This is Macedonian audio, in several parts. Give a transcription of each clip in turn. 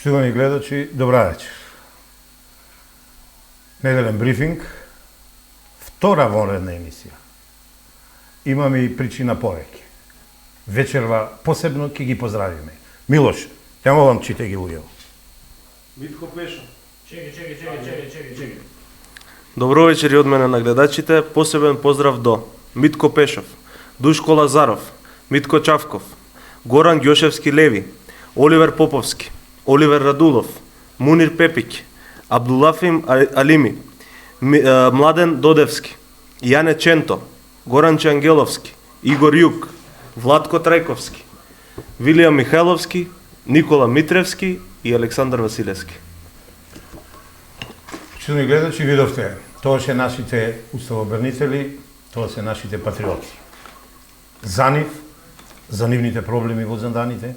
Почитувани гледачи, добра вечер. Неделен брифинг, втора вонредна емисија. Имаме и причина повеќе. Вечерва посебно ќе ги поздравиме. Милош, те молам чите ги луѓе. Митко Пешо. Чеки. Добро вечер и од мене на гледачите. Посебен поздрав до Митко Пешов, Душко Лазаров, Митко Чавков, Горан Ѓошевски Леви, Оливер Поповски, Оливер Радулов, Мунир Пепиќ, Абдулафим Алими, Младен Додевски, Јане Ченто, Горанче Ангеловски, Игор Јук, Владко Трајковски, Вилијам Михайловски, Никола Митревски и Александар Василевски. Почитувани гледачи, видовте, тоа се нашите уставобранители, тоа се нашите патриоти. За нив, за нивните проблеми во земјаните,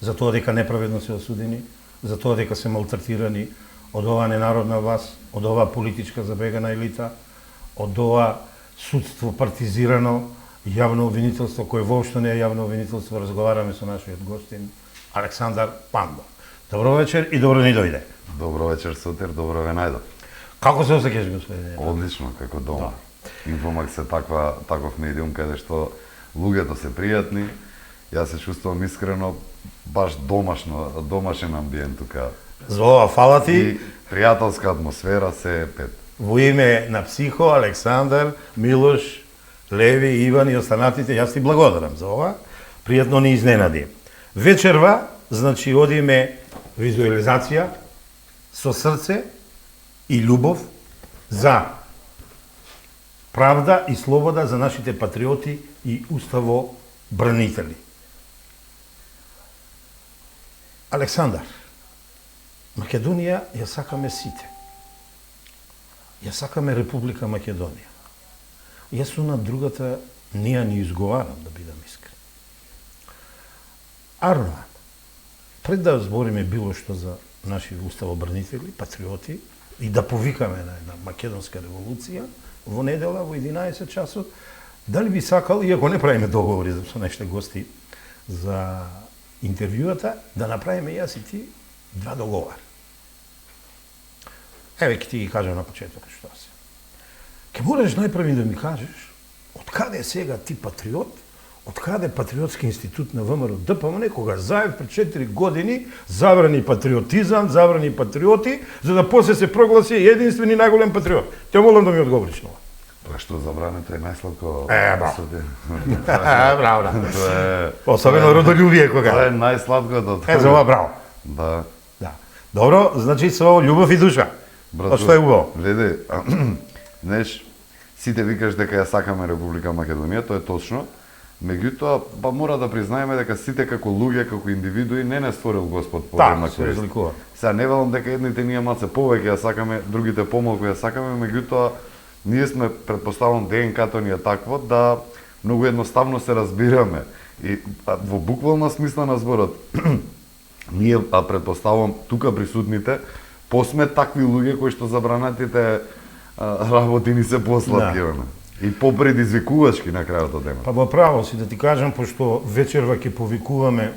за тоа дека неправедно се осудени, за тоа дека се малтретирани од оваа ненародна власт, од оваа политичка забегана елита, од оваа судство партизирано, јавно обвинителство, кое воопшто не е јавно обвинителство. Разговараме со нашиот гостин Александар Пандо. Добро вечер и добро ни дојде. Добро вечер, Сотир, добро ве најдов. Како се осеќаш, господине? Одлично, како дома. Инфомакс е таков медиум каде што луѓето се пријатни. Јас се чувствувам искрено баш домашен амбиент тука. За ова фала ти. И пријателска атмосфера се пет. Во име на Психо, Александар, Милош, Леви, Иван и останатите, јас ти благодарам за ова. Пријатно ни изненади. Вечерва, значи, одиме визуализација со срце и љубов за правда и слобода за нашите патриоти и уставобранители. Александар, Македонија ја сакаме сите. Ја сакаме Република Македонија. Јас на другата не ја ни изговарам, да бидам искрен. Арно, пред да збориме било што за наши уставобранители, патриоти, и да повикаме на една македонска револуција, во недела, во 11 часот, дали би сакал, иако не правиме договори со нашите гости за интервјуата, да направиме јас и ти два договора. Еве ќе ти ги кажам на почеток што се. Ке мораш најпрви да ми кажеш од каде сега ти патриот, од каде Патриотски институт на ВМРО ДПМН, кога Заев пред 4 години забрани патриотизам, забрани патриоти, за да после се прогласи единствени најголем патриот. Те молам да ми одговориш на ова. Тоа што забрането е најслатко. Браво. Браво. Тоа е особено родолюбие кога. Тоа е најслаткото. За ова браво. Да. Да. Добро, значи со љубов и душа. Брато, што е убаво? Гледај, знаеш, сите викаш дека ја сакаме Република Македонија, тоа е точно. Меѓутоа, па мора да признаеме дека сите како луѓе, како индивидуи не створил Господ по една се разликува. Сега не велам дека едните ние малце повеќе ја сакаме, другите помалку ја сакаме, меѓутоа ние сме, предпоставам, ДНК-то ни е такво да многу едноставно се разбираме. И во буквална смисла на зборот, ние, предпоставам, тука присутните, посме такви луѓе кои што забранатите работи ни се посладки, да. И попредизвикувачки на крајот од денот. Па во право си да ти кажам, пошто вечерва ќе повикуваме,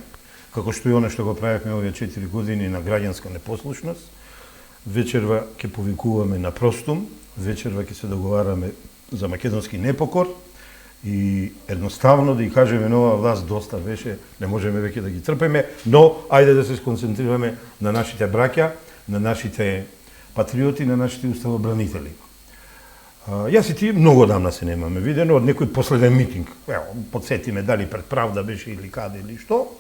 како што и оно што го правевме овие 4 години на граѓанска непослушност, вечерва ќе повикуваме на простум, вечерва ќе се договараме за македонски непокор и едноставно да ја кажеме нова власт доста беше, не можеме веќе да ги трпеме, но ајде да се сконцентрираме на нашите браќа, на нашите патриоти, на нашите уставобранители. Јас и ти многу одамна се немаме видено, од некој последен митинг. Ево, подсетиме дали пред Правда беше или каде или што.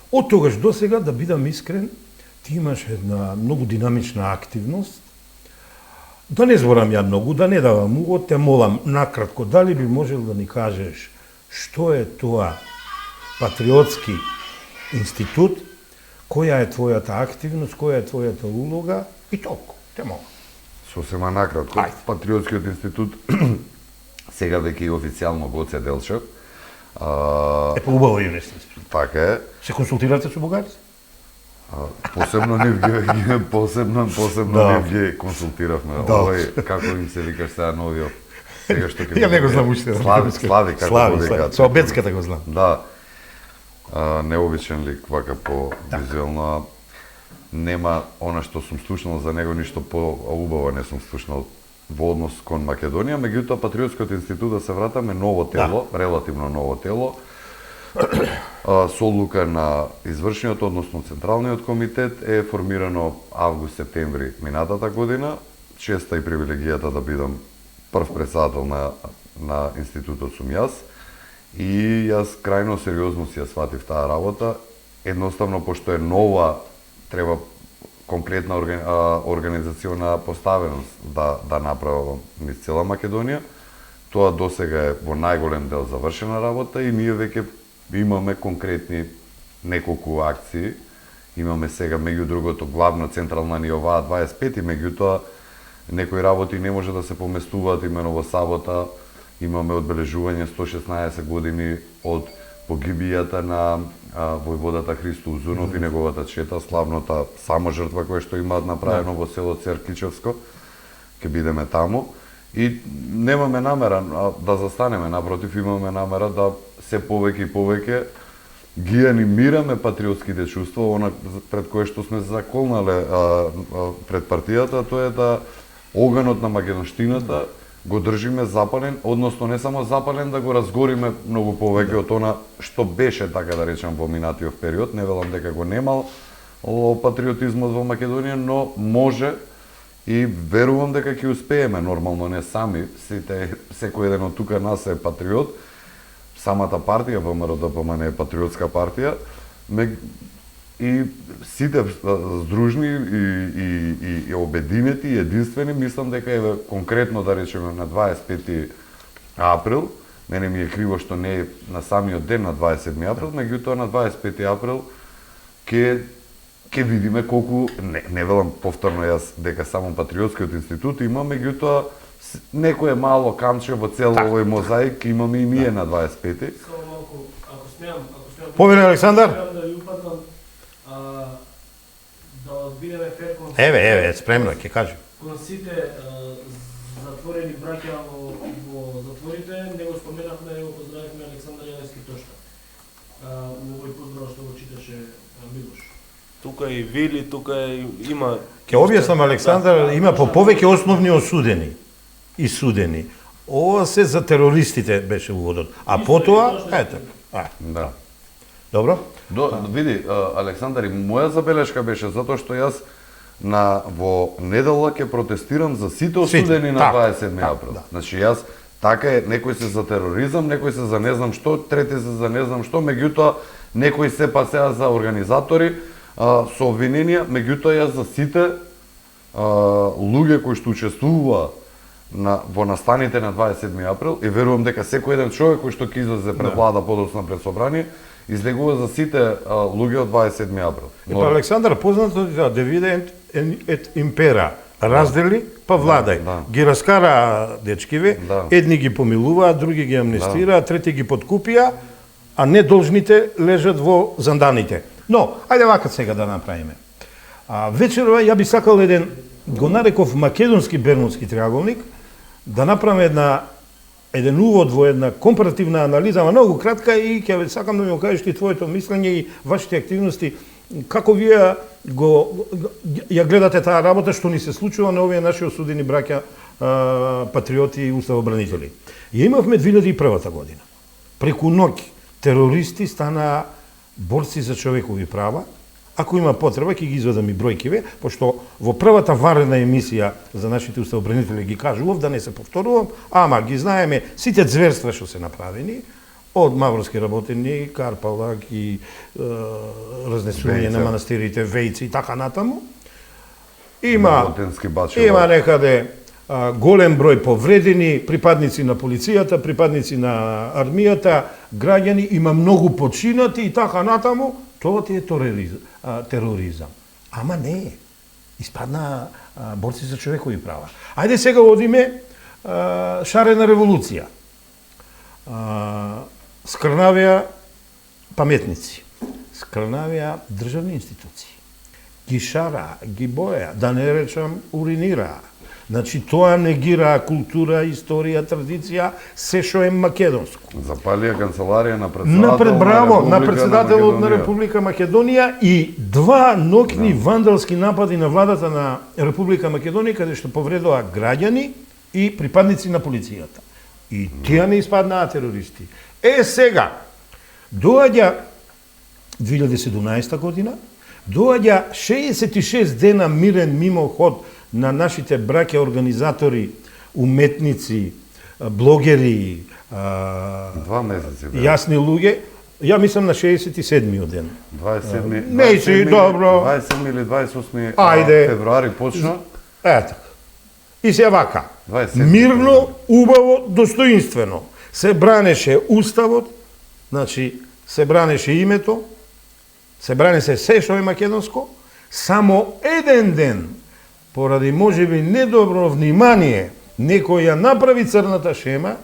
Од тогаш до сега, да бидам искрен, ти имаш една многу динамична активност. Да не зборам ја многу, да не давам увод, те молам накратко, дали би можел да ни кажеш што е тоа Патриотски институт, која е твојата активност, која е твојата улога и толку, те молам. Сосема накратко, Патриотскиот институт сега веќе и официјално Гоце Делчев. Убаво юрист. Така е. Се консултирате со бугарци? Посебно нив ги консултиравме. Овој, како им се викаш сега новиот? Сега што ќе. Ја не го знам уште. Слави, како го викаат. Со обецката го знам. Да. Необичен лик, вака по визуелно. нема она што сум слушнал за него ништо по-убаво не сум слушнал во однос кон Македонија, меѓутоа Патриотскиот институт, да се вратаме, ново тело, релативно ново тело, со одлука на извршниот, односно Централниот комитет, е формирано август-септември минатата година. Честа и привилегијата да бидам прв председател на институтот сум јас. И јас крајно сериозно си ја сватив таа работа. Едноставно, пошто е нова, треба конкретна организациона поставеност да направам низ цела Македонија. Тоа досега е во најголем дел завршена работа и ние веќе имаме конкретни неколку акции. Имаме сега, меѓу другото, главна централна ни оваа 25, меѓутоа некои работи не може да се поместуваат имено во сабота. Имаме одбележување 116 години од погибијата на војводата Христо Узунов и неговата чета, славната само жртва која што имаат направено во село Церкичевско. Ќе бидеме таму. И немаме намера да застанеме, напротив, имаме намера да се повеќе и повеќе ги анимираме патриотските чувства, она пред кое што сме заколнале пред партијата, тоа е да оганот на македонштината го држиме запален, односно не само запален, да го разгориме многу повеќе од она што беше, така да речам, во минатиот период. Не велам дека го немал патриотизмот во Македонија, но може и верувам дека ќе успееме, нормално не сами, секој еден од тука нас е патриот, самата партија ВМРО-ДПМН е патриотска партија, и сите здружни и обединети и единствени, мислам дека е конкретно, да речеме, на 25 април, мене ми е криво што не е на самиот ден на 27 април, меѓутоа на 25 април ќе видиме колку, не велам повторно јас дека само Патриотскиот институт има, меѓутоа некое мало камче во цел овој мозаик имаме и ние на 25. Само малку, ако смеам... Повели Александар? Да ви упатам, да одбидеме фер кон... Еве, спремно, ќе кажем. Кон сите затворени браќа во затворите, не го споменавме, не го поздравивме Александар Јаневски Тошка. Овој поздрав што го читаше Милош. Тука и Вили, тука има... Ќе објаснам, Александар, има по повеќе основни осудени и судени. Ова се за терористите беше уводот. А потоа, ето. Да. Добро? Види, Александар, и моја забелешка беше затоа што јас во недела ќе протестирам за сите осудени на 27 април. Значи јас така е, некој се за тероризам, некој се за не знам што, трети се за не знам што, меѓутоа некои се па сега за организатори со обвиненија, меѓутоа јас за сите луѓе кои што учествуваа во настаните на 27 април и верувам дека секој еден човек кој што ќе излезе пред влада подоцна пред собрание излегува за сите луѓе од 27 април. Па Александар, познато да дивиденд ет импера, раздели па владај. Ги раскара дечкиве, едни ги помилуваат, други ги амнестираат, трети ги подкупија, а не должните лежат во занданите. Но, ајде вака сега да направиме. Вечерва ја би сакал го нареков македонски бермудски триаголник, да направиме еден увод во една компаративна анализа, ама многу кратка, и ќе сакам да ми го кажеш ти твоето мислење и вашите активности, како вие ја гледате таа работа што ни се случува на овие наши осудени браќа патриоти и уставобранители. Ја имавме 2001 година. Преку ноќ терористи стана борци за човекови права. Ако има потреба, ќе ги извадам и бројкиве, пошто во првата варена емисија за нашите уставобранители ги кажував, да не се повторувам, ама ги знаеме сите зверства што се направени, од мавровски работени, Карпалак и разнесување на манастирите, Вејци и така натаму. Има некаде голем број повредени, припадници на полицијата, припадници на армијата, граѓани, има многу починати и така натаму. Тоа ти е тероризам. Ама не. Испадна борци за човекови права. Ајде сега одиме шарена револуција. Скрнавија паметници. Скрнавија државни институции. Ги шара, ги боја, да не речам уринира. Значи тоа негира култура, историја, традиција, се што е македонско. Запалија канцеларија на На председателот на Македонија. Република Македонија и два ноќни вандалски напади на владата на Република Македонија каде што повредоа граѓани и припадници на полицијата. И тие не испаднаа терористи. Сега доаѓа 2017 година, доаѓа 66 дена мирен мимоход на нашите браќа организатори, уметници, блогери, 2 месеци. бе. јасни луѓе. Ја мислам на 67-миот ден. 27. Не си, добро. 27 или 28 Ајде. февруари почна. Ето. И се вака. 27. Мирно, убаво, достоинствено. Се бранеше уставот, значи се бранеше името, се бранеше се што е македонско, само еден ден, поради можеби недобро внимание, некој ја направи црната шема,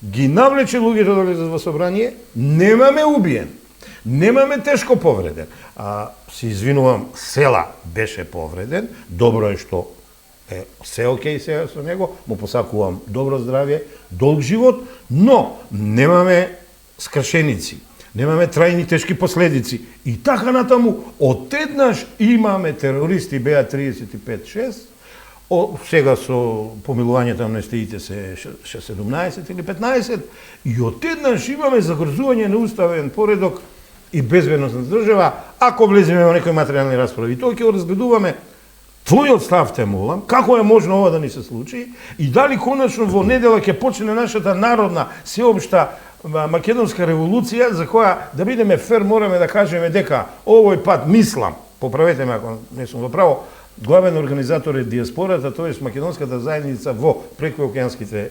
ги навлече луѓето да влезат во собрание, немаме убиен, немаме тешко повреден. Се извинувам, села беше повреден, добро е што е се окей сега со него, му посакувам добро здравје, долг живот, но немаме скршеници, немаме трајни тешки последици. И така натаму, одеднаш имаме терористи, беа 35-6, сега со помилувањето на амнестиите се 17 или 15, и одеднаш имаме загрзување на уставен поредок и безбедност на држава, ако влеземе во некои материјални расправи. Тоа ќе го разгледуваме. Твојот став те молам, како е можно ова да ни се случи и дали конечно во недела ќе почне нашата народна сеопшта македонска револуција, за која, да бидеме фер, мораме да кажеме дека овој пат, мислам, поправете ме ако не сум во право, главен организатор е диаспората, тоест македонската заедница во прекуокеанските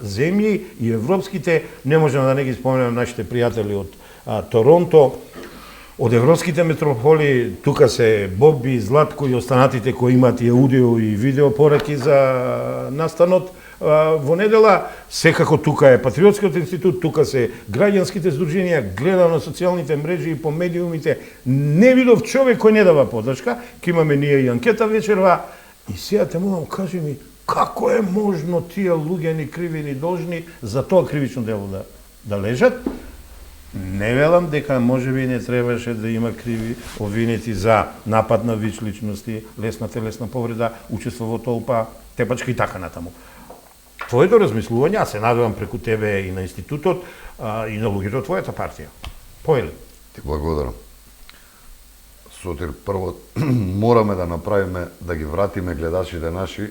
земји и европските, не можам да не ги споменам нашите пријатели од Торонто, од европските метрополи, тука се Боби, Златко и останатите кои имаат и аудио и видео пораки за настанот во недела. Секако тука е Патриотскиот институт, тука се граѓанските здруженија, гледам на социјалните мрежи и по медиумите, не видов човек кој не дава подршка, ке имаме ние и анкета вечерва. И сега те молам, кажи ми, како е можно тие луѓе ни криви ни должни за тоа кривично дело да лежат? Не велам дека можеби не требаше да има криви обвинети за напад на ВИЧ личности, лесна телесна повреда, учество во толпа, тепачка и така натаму. Твоето размислување, аз се надевам преку тебе и на институтот и на луѓето од твојата партија. Поели? Ти благодарам. Сотир, прво мораме да направиме, да ги вратиме гледачите наши,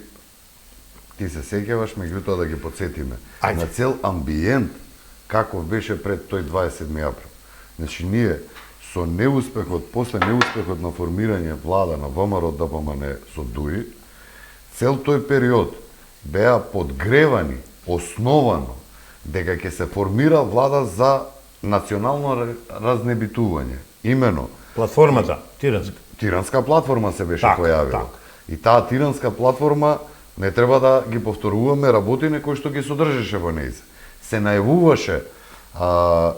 ти се сеќаваш, меѓутоа да ги подсетиме. Ајде. На цел амбиент, каков беше пред тој 27 април. Значи, ние со неуспехот, после неуспехот на формирање влада на ВМРО ДПМН со ДУИ, цел тој период беа подгревани, основано, дека ќе се формира влада за национално разнебитување. Имено, Платформата, Тиранска. Тиранска платформа се беше Така, појавила. така. И таа Тиранска платформа не треба да ги повторуваме работите кои што ги содржеше во нејзе. Се најавуваше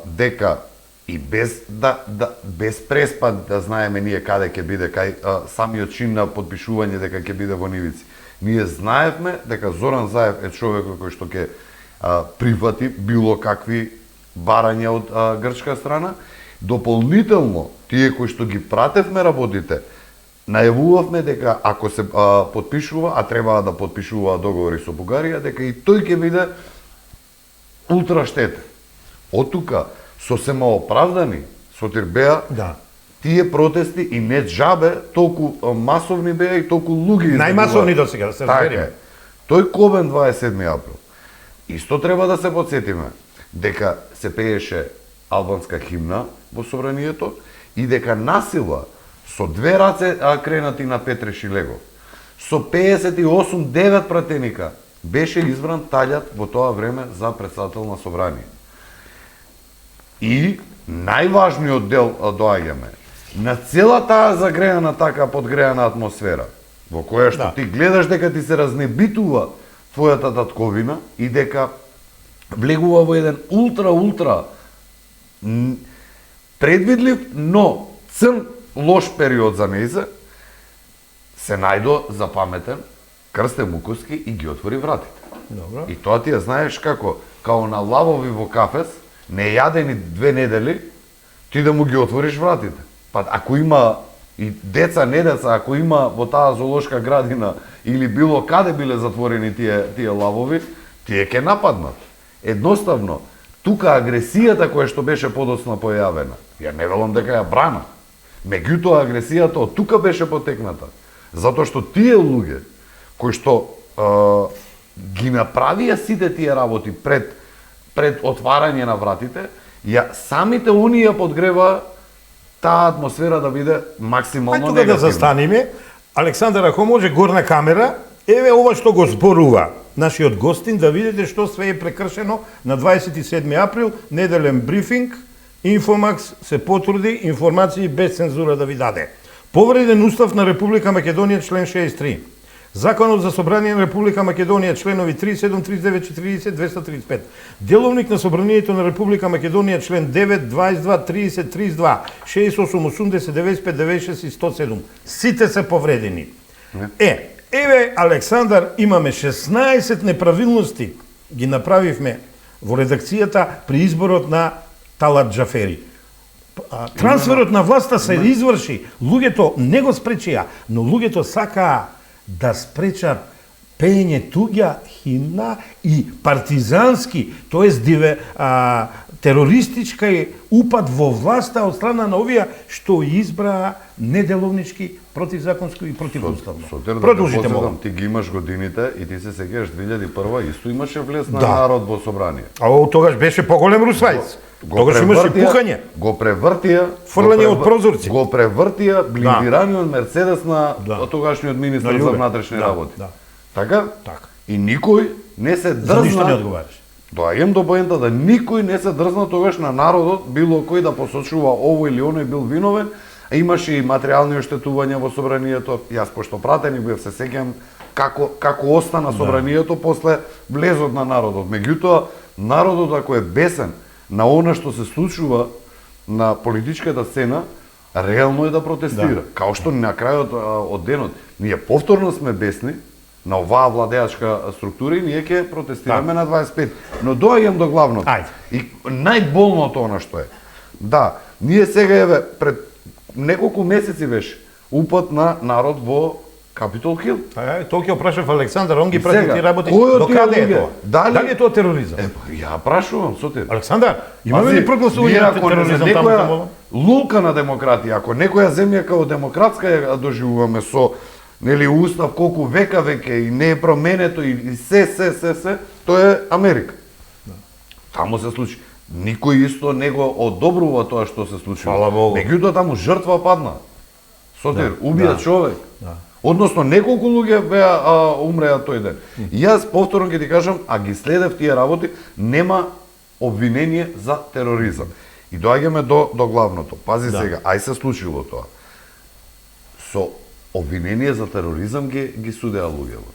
дека и без без преспад да знаеме ние каде ќе биде, кај самиот чин на подпишување дека ќе биде во нивици. Ние знаевме дека Зоран Заев е човекот кој што ќе прифати било какви барања од грчка страна. Дополнително, тие кои што ги пратевме работите, најавувавме дека ако се подпишува, а требаа да подпишува договори со Бугарија, дека и тој ќе биде ултраштетен. Од тука, сосема оправдани, Сотир, беа Да. тие протести и не джабе, толку масовни беа и толку луѓе. Најмасовни до сега, да се Така разбериме. е. Тој Кобен 27 април. Исто треба да се подсетиме дека се пееше албанска химна во собранието и дека насила со две раце кренати на Петре Шилегов, со 58-9 пратеника, беше избран Таљат во тоа време за председател на собрание. И најважниот дел доаѓаме на цела таа загреана, така подгреана атмосфера, во која што Да. ти гледаш дека ти се разнебитува твојата татковина и дека влегува во еден ултра предвидлив, но црн лош период за нејзе, се најдо запаметен Крсте Муковски и ги отвори вратите. Добро. И тоа ти ја знаеш како, као на лавови во кафес, не јадени 2 недели, ти да му ги отвориш вратите. Па ако има и деца, не деца, ако има во таа зоолошка градина или било каде биле затворени тие лавови, тие ќе нападнат. Едноставно, тука агресијата која што беше подоцна појавена, ја не велам дека ја брана. Меѓутоа агресијата од тука беше потекната. Затоа што тие луѓе кои што ги направија сите тие работи пред отварање на вратите, самите оние ја подгрева таа атмосфера да биде максимално тука да застанеме. Александар, ако може горна камера, еве ова што го зборува нашиот гостин, да видите што све е прекршено на 27 април, неделен брифинг, Инфомакс се потруди информации без цензура да ви даде. Повреден устав на Република Македонија член 63. Законот за собрание на Република Македонија членови 37, 39, 40, 235. Деловник на собранието на Република Македонија член 9, 22, 30, 32, 68, 80, 95, 96 и 107. Сите се повредени. Еве Александар, имаме 16 неправилности ги направивме во редакцијата при изборот на Талат Џафери. Трансферот на власта се изврши, луѓето не го спречија, но луѓето сакаа да спречат пеење туѓа химна и партизански, тоест терористичка упад во власта од страна на овие што избраа неделовнички, противзаконско и противуставно. Продолжите молам. Ти ги имаш годините и ти се сеќаваш 2001 исто имаше влез на народ во собрание. А тогаш беше поголем русвајц. Тогаш имаше пукање. Го превртија, фрлање од прозорци. Го превртија блиндираниот Мерцедес на тогашниот министар за внатрешни работи. Така? И никој не се дрзна. За ништо не одговараш. Доаѓам до поента да никој не се дрзна тогаш на народот, било кој да посочува овој или оној бил виновен, а имаше и материјални оштетувања во собранието. Јас пошто пратеник бев, се сеќам како остана собранието после влезот на народот. Меѓутоа, народот ако е бесен на она што се случува на политичката сцена, реално е да протестира. Као што на крајот од денот ние повторно сме бесни на оваа владеачка структура и ние ќе протестираме на 25. Но доаѓам до главното. И најболното она што е. Да, ние сега еве пред неколку месеци беше упат на народ во Капитол Хил. Тоа ќе опрашав Александар, он ги прати ти работи. До каде е тоа? Дали е тоа тероризам? Ја прашувам, Сотир. Александар, имаме ли прогласување на тероризам таму? Лулка на демократија, ако некоја земја како демократска ја доживуваме со устав колку века веќе и не е променето и се, тоа е Америка. Таму се случи. Никој исто не го одобрува тоа што се случи. Меѓутоа таму жртва падна. Сотир, убија човек. Односно, неколку луѓе умреа тој ден. И јас повторно ќе ти кажам, а ги следев тие работи, нема обвинение за тероризам. И доаѓаме до главното. Пази сега, ај се случило тоа. Со обвинение за тероризам ги судеа луѓето.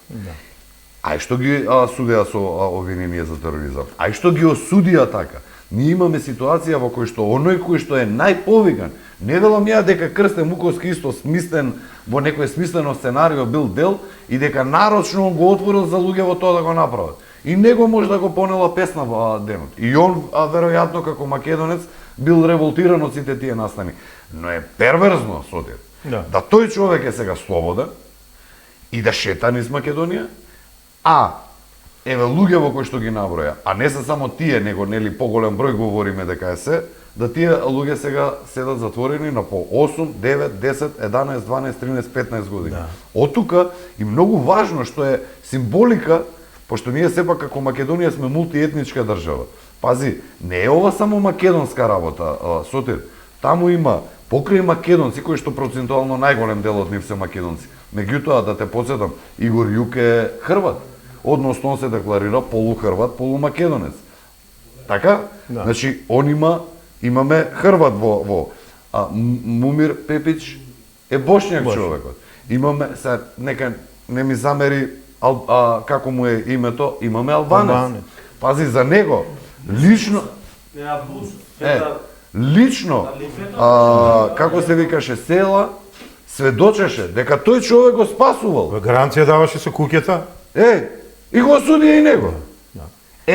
Ај што ги судеа со обвинение за тероризам? Ај што ги осудија така? Ние имаме ситуација во кој што оној кој што е најповиган, не велам ја дека Крсте Муковски исто смислен во некој смислено сценарио бил дел и дека нарочно го отворил за луѓе во тоа да го направат. И него може да го понела песна во денот. И он веројатно како македонец бил револтиран од сите тие настани. Но е перверзно, Сотир, да тој човек е сега слободен и да шета низ Македонија, еве луѓе во кои што ги наброја, а не се само тие, него нели поголем број говориме дека е се, да тие луѓе сега седат затворени на по 8, 9, 10, 11, 12, 13, 15 години. Од тука и многу важно што е символика, пошто ние сепак како Македонија сме мултиетничка држава. Пази, не е ова само македонска работа, Сотир. Таму има покрај македонци кои што процентуално најголем дел од нив се македонци. Меѓутоа да те потсетам, Игор Јук е хрват. Односно он се декларира полухрват, полумакедонец. Така? Значи, имаме хрват во Мумир Пепич е бошњак човекот. Имаме, нека не ми замери како му е името, имаме албанец. Пази, за него, лично, како се викаше, села, сведочеше дека тој човек го спасувал. Гаранција даваше со куќата. И го осудија и него. Да.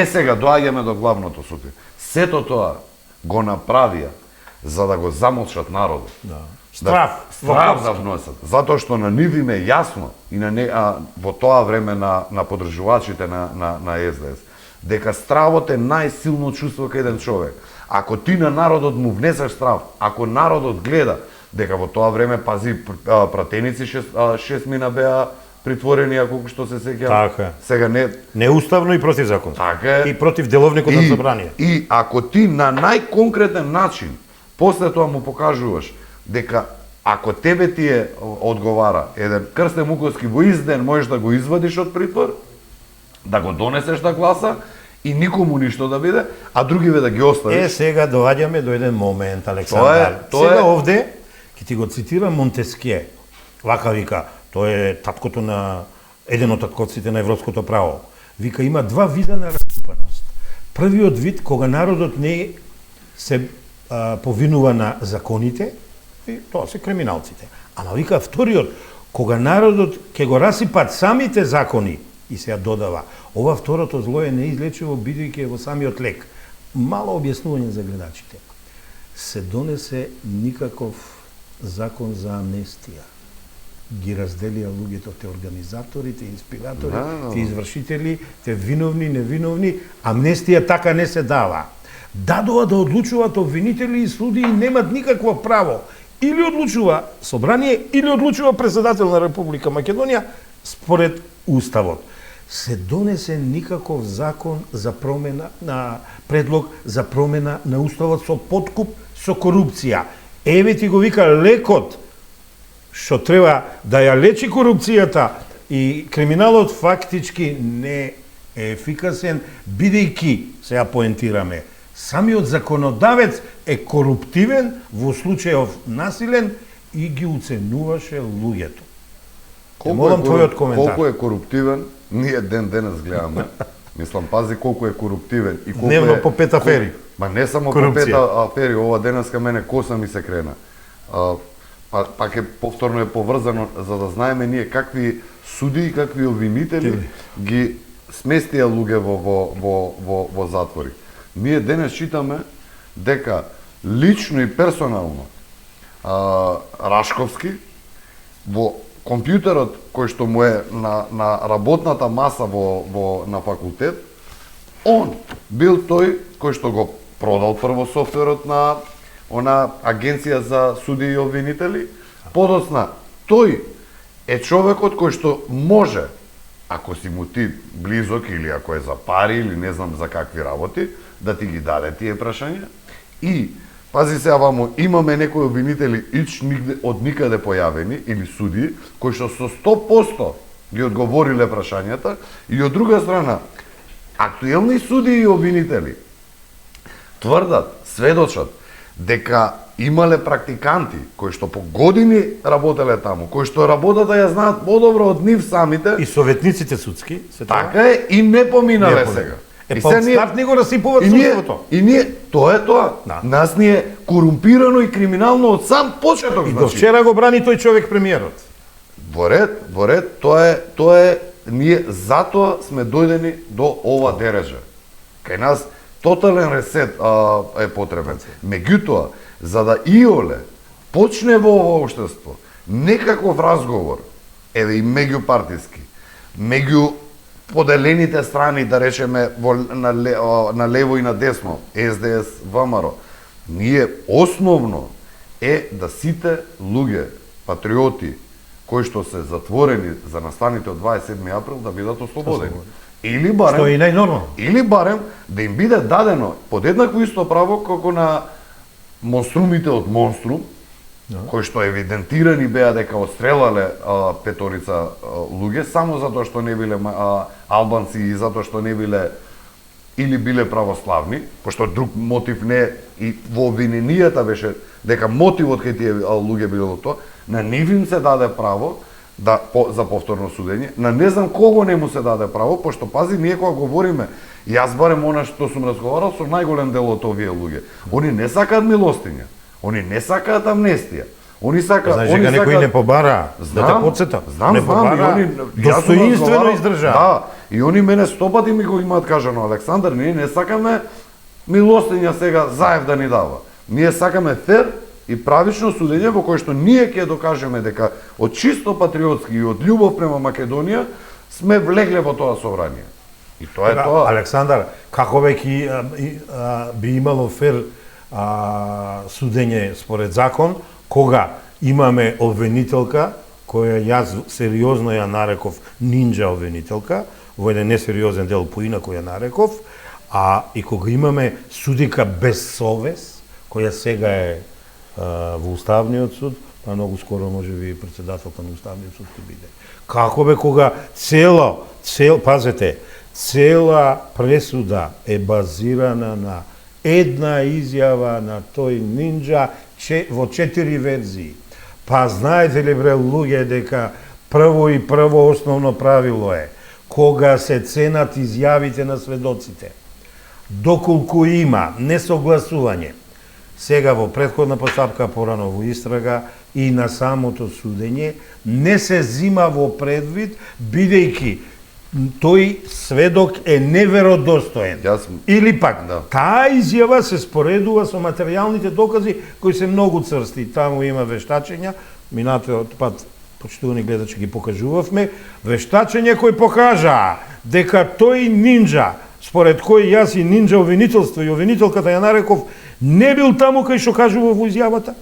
Сега доаѓаме до главното сути. Сето тоа го направија за да го замолчат народот. Да. Страв. Страв да вносат. Затоа што на нив им е јасно и во тоа време на поддржувачите на СДС дека стравот е најсилно чувство кај еден човек. Ако ти на народот му внесеш страв, ако народот гледа дека во тоа време, пази, пратеници 6 мина беа притворени, ако што се сеќавам. Така. Сега не Неуставно и противзаконско. Така е. И против деловникот на забрание. И ако ти на најконкретен начин после тоа му покажуваш дека ако тебе ти е одговара еден Крстен Муковски во изден можеш да го извадиш од притвор, да го донесеш да гласа и никому ништо да биде, а другиве да ги оставиш. Сега доаѓаме до еден момент, Александар. Сега овде ќе ти го цитирам Монтескје. Вака вика, тој е таткото на еден од татковците на европското право. Вика, има два вида на расипаност. Првиот вид кога народот не се повинува на законите, и тоа се криминалците. Ама вика вториот, кога народот ќе го расипат самите закони, и се ја додава, ова второто зло е неизлечиво бидејќи е во самиот лек. Мало објаснување за гледачите. Се донесе никаков закон за амнестија. Ги разделија луѓето, те организатори, те инспиратори, те извршители, те виновни, невиновни. Амнестија така не се дава. Дадува да одлучуваат обвинители и судии, немат никакво право. Или одлучува собрание, или одлучува председател на Република Македонија според Уставот. Се донесе никаков закон за промена на предлог за промена на Уставот со подкуп, со корупција. Еве ти го вика лекот што треба да ја лечи корупцијата и криминалот фактички не е ефикасен, бидејќи, сега поентираме, самиот законодавец е коруптивен, во случајов насилен и ги уценуваше луѓето. Молам твојот коментар. Колку е коруптивен, ние денес гледаме. Мислам, пази колку е коруптивен и колку дневно по 5 афери. Ма не само корупција. по 5 афери, ова денеска мене коса ми се крена. Пак е повторно е поврзано за да знаеме ние какви суди и какви обвинители ги сместија луѓе во затвори. Ние денес читаме дека лично и персонално Рашковски во компјутерот кој што му е на работната маса на факултет, он бил тој кој што го продал прво софтверот на она агенција за суди и обвинители, подоцна тој е човекот кој што може, ако си му ти близок или ако е за пари или не знам за какви работи, да ти ги даде тие прашања. И пази се, вамо имаме некои обвинители од никаде појавени или суди кои што со 100% ги одговориле прашањата, и од друга страна актуелни суди и обвинители тврдат, сведочат дека имале практиканти кои што по години работеле таму, кои што работата ја знаат подобро од нив самите. И советниците судски, се така е, и не поминале сега. Па од старт не го расипуваат судството. И ние, тоа е тоа. Да. Нас ни е корумпирано и криминално од сам почеток. И до вчера го брани тој човек премиерот. Во ред, тоа е, ние затоа сме дојдени до ова дереже. Кај нас тотален ресет е потребен. Меѓутоа, за да иоле почне во ова општество некаков разговор, еве и меѓупартиски, меѓу поделените страни, да речеме на лево и на десно, СДС, ВМРО, ние основно е да сите луѓе, патриоти, кои што се затворени за настаните од 27 април, да бидат ослободени. Или барем, што е најнормално. Или барем да им биде дадено подеднакво исто право како на монструмите од Монструм, кои што евидентирани беа дека отстрелале петорица луѓе само затоа што не биле албанци и затоа што не биле или биле православни, пошто друг мотив не, и во обвиненијата беше дека мотивот кај тие луѓе било тоа, на нив им се даде право за повторно судење, на не знам кого не му се даде право, пошто пази, ние кога говориме, јас барем она што сум разговарал со најголем дел од овие луѓе, они не сакаат милостиња, они не сакаат амнестија, Они сака, Знаеш дека некои не побара, да те подсетам. Знам, не знам, и побара, они достоинствено јас сум издржа. Да, и они мене стопати ми го имаат кажано, Александар, ние не сакаме милостиња сега Заев да ни дава. Ние сакаме фер и правично судење во кое што ние ќе докажеме дека од чисто патриотски и од љубов према Македонија сме влегле во тоа собрание. И тоа е тоа. Александар, како веќе би имало фер судење според закон, кога имаме обвинителка, која јас сериозно ја нареков нинџа обвинителка, во еден несериозен дел поинаку ја нареков, и кога имаме судика без совест, која сега е во Уставниот суд, па многу скоро може би председателка на Уставниот суд ќе биде. Како бе кога пазете, цела пресуда е базирана на една изјава на тој нинџа во 4 верзии. Па знаете ли бре луѓе дека прво основно правило е кога се ценат изјавите на сведоците, доколку има несогласување, сега во претходна постапка, порано во истрага и на самото судење, не се зима во предвид, бидејќи тој сведок е неверодостоен. Или пак, таа изјава се споредува со материјалните докази кои се многу црсти. Таму има вештачења, минатиот пат, почитувани гледачи, ги покажувавме, вештачења кои покажаа дека тој нинџа, според кој јас и нинџа обвинителство и обвинителката ја нареков, не бил таму кај што кажува во изјавата,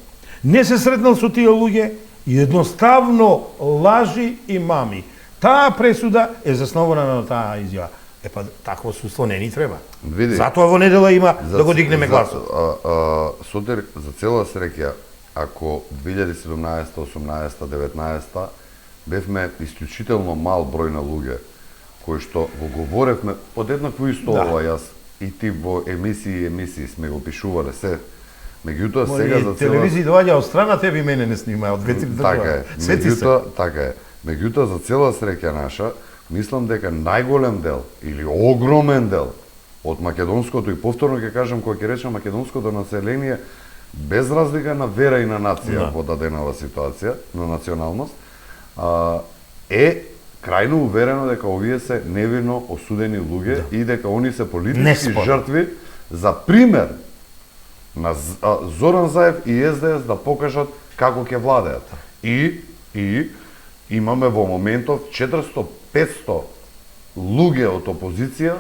не се сретнал со тие луѓе и едноставно лажи и мами. Таа пресуда е заснована на таа изјава. Епа, такво судство не ни треба. Види, затоа во недела има да го дигнеме гласот. Сотир, за цела среќа, ако 2017, 18, 19 бевме исклучително мал број на луѓе кои што го говоревме од еднакво исто ова, јас и ти во емисии сме го пишувале се. Меѓутоа сега за цела телевизија доаѓа од страна, тебе и мене не снима, од две-три држави. Така е. Меѓутоа за цела среќа наша, мислам дека најголем дел или огромен дел од македонското, и повторно ќе кажам, кога ќе речам македонското население, без разлика на вера и на нација во даденава ситуација, на националност, е крајно уверено дека овие се невино осудени луѓе и дека они се политички жртви за пример на Зоран Заев и СДС да покажат како ќе владеат. И имаме во моментов 400-500 луѓе од опозиција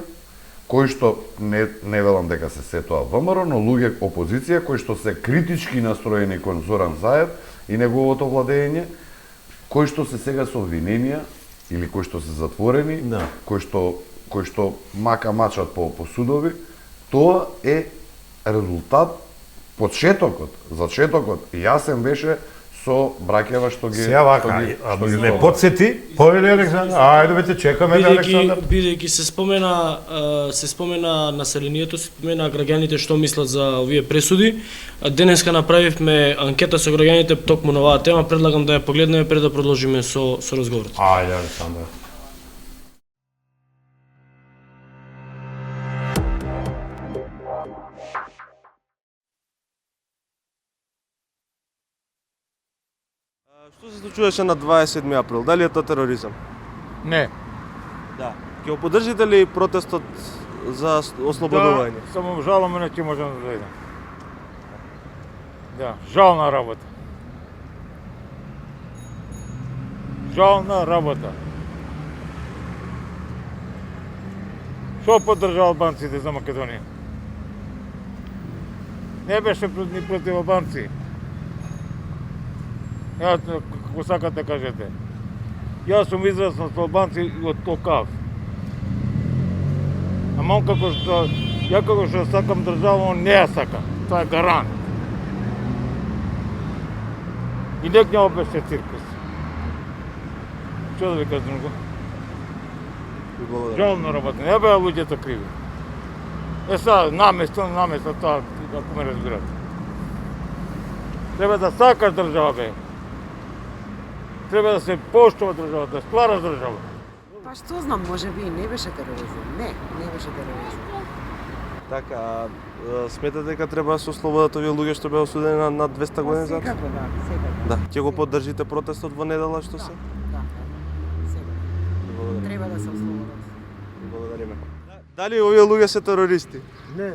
кои што не велам дека се сетоа ВМРО, но луѓе опозиција кои што се критички настроени кон Зоран Заев и неговото владење, кои што се сега со обвиненија или кои што се затворени, кои што мачат по судови, тоа е резултат зачетокот јасен беше со браќава што ги Сега вака, ме подсети, повели Александар, ајде бе, чекаме да Александар. Бидејќи се спомена населението, се спомена граѓаните што мислат за овие пресуди. Денеска направивме анкета со граѓаните токму на оваа тема, предлагам да ја погледнеме пред да продолжиме со разговорот. Ајде Александар. Што се случуваше на 27 април? Дали е тоа тероризам? Не. Да. Ќе го поддржите ли протестот за ослободување? Да, само жаламе не ќе можам да дојдем. Да, жална работа. Жална работа. Што поддржа албанците за Македонија? Не беше ни против албанци. Јас, како сакате кажете. Јас сум израснал со албанци од Токав. Ама он како што сакам држава, он не ја сака. Тоа е гарант. И нек няма беше циркус. Што да ви кажам друго? Жална работа. Не беа луѓето криви. Сега, наместо тоа, ако ме разбирате. Треба да сакаш држава, бе. Треба да се поштува држава, да ствара држава. Па што знам, може би не беше тероризм. Не беше тероризм. Така, сметате дека треба да се ослободат овие луѓе што беа осудени на над 200 години затвор? Секако, да, секако. Да. Ќе го поддржите протестот во недела што се? Да, секако. Благодарам. Треба да се ослободат. Благодариме. Дали овие луѓе се терористи? Не.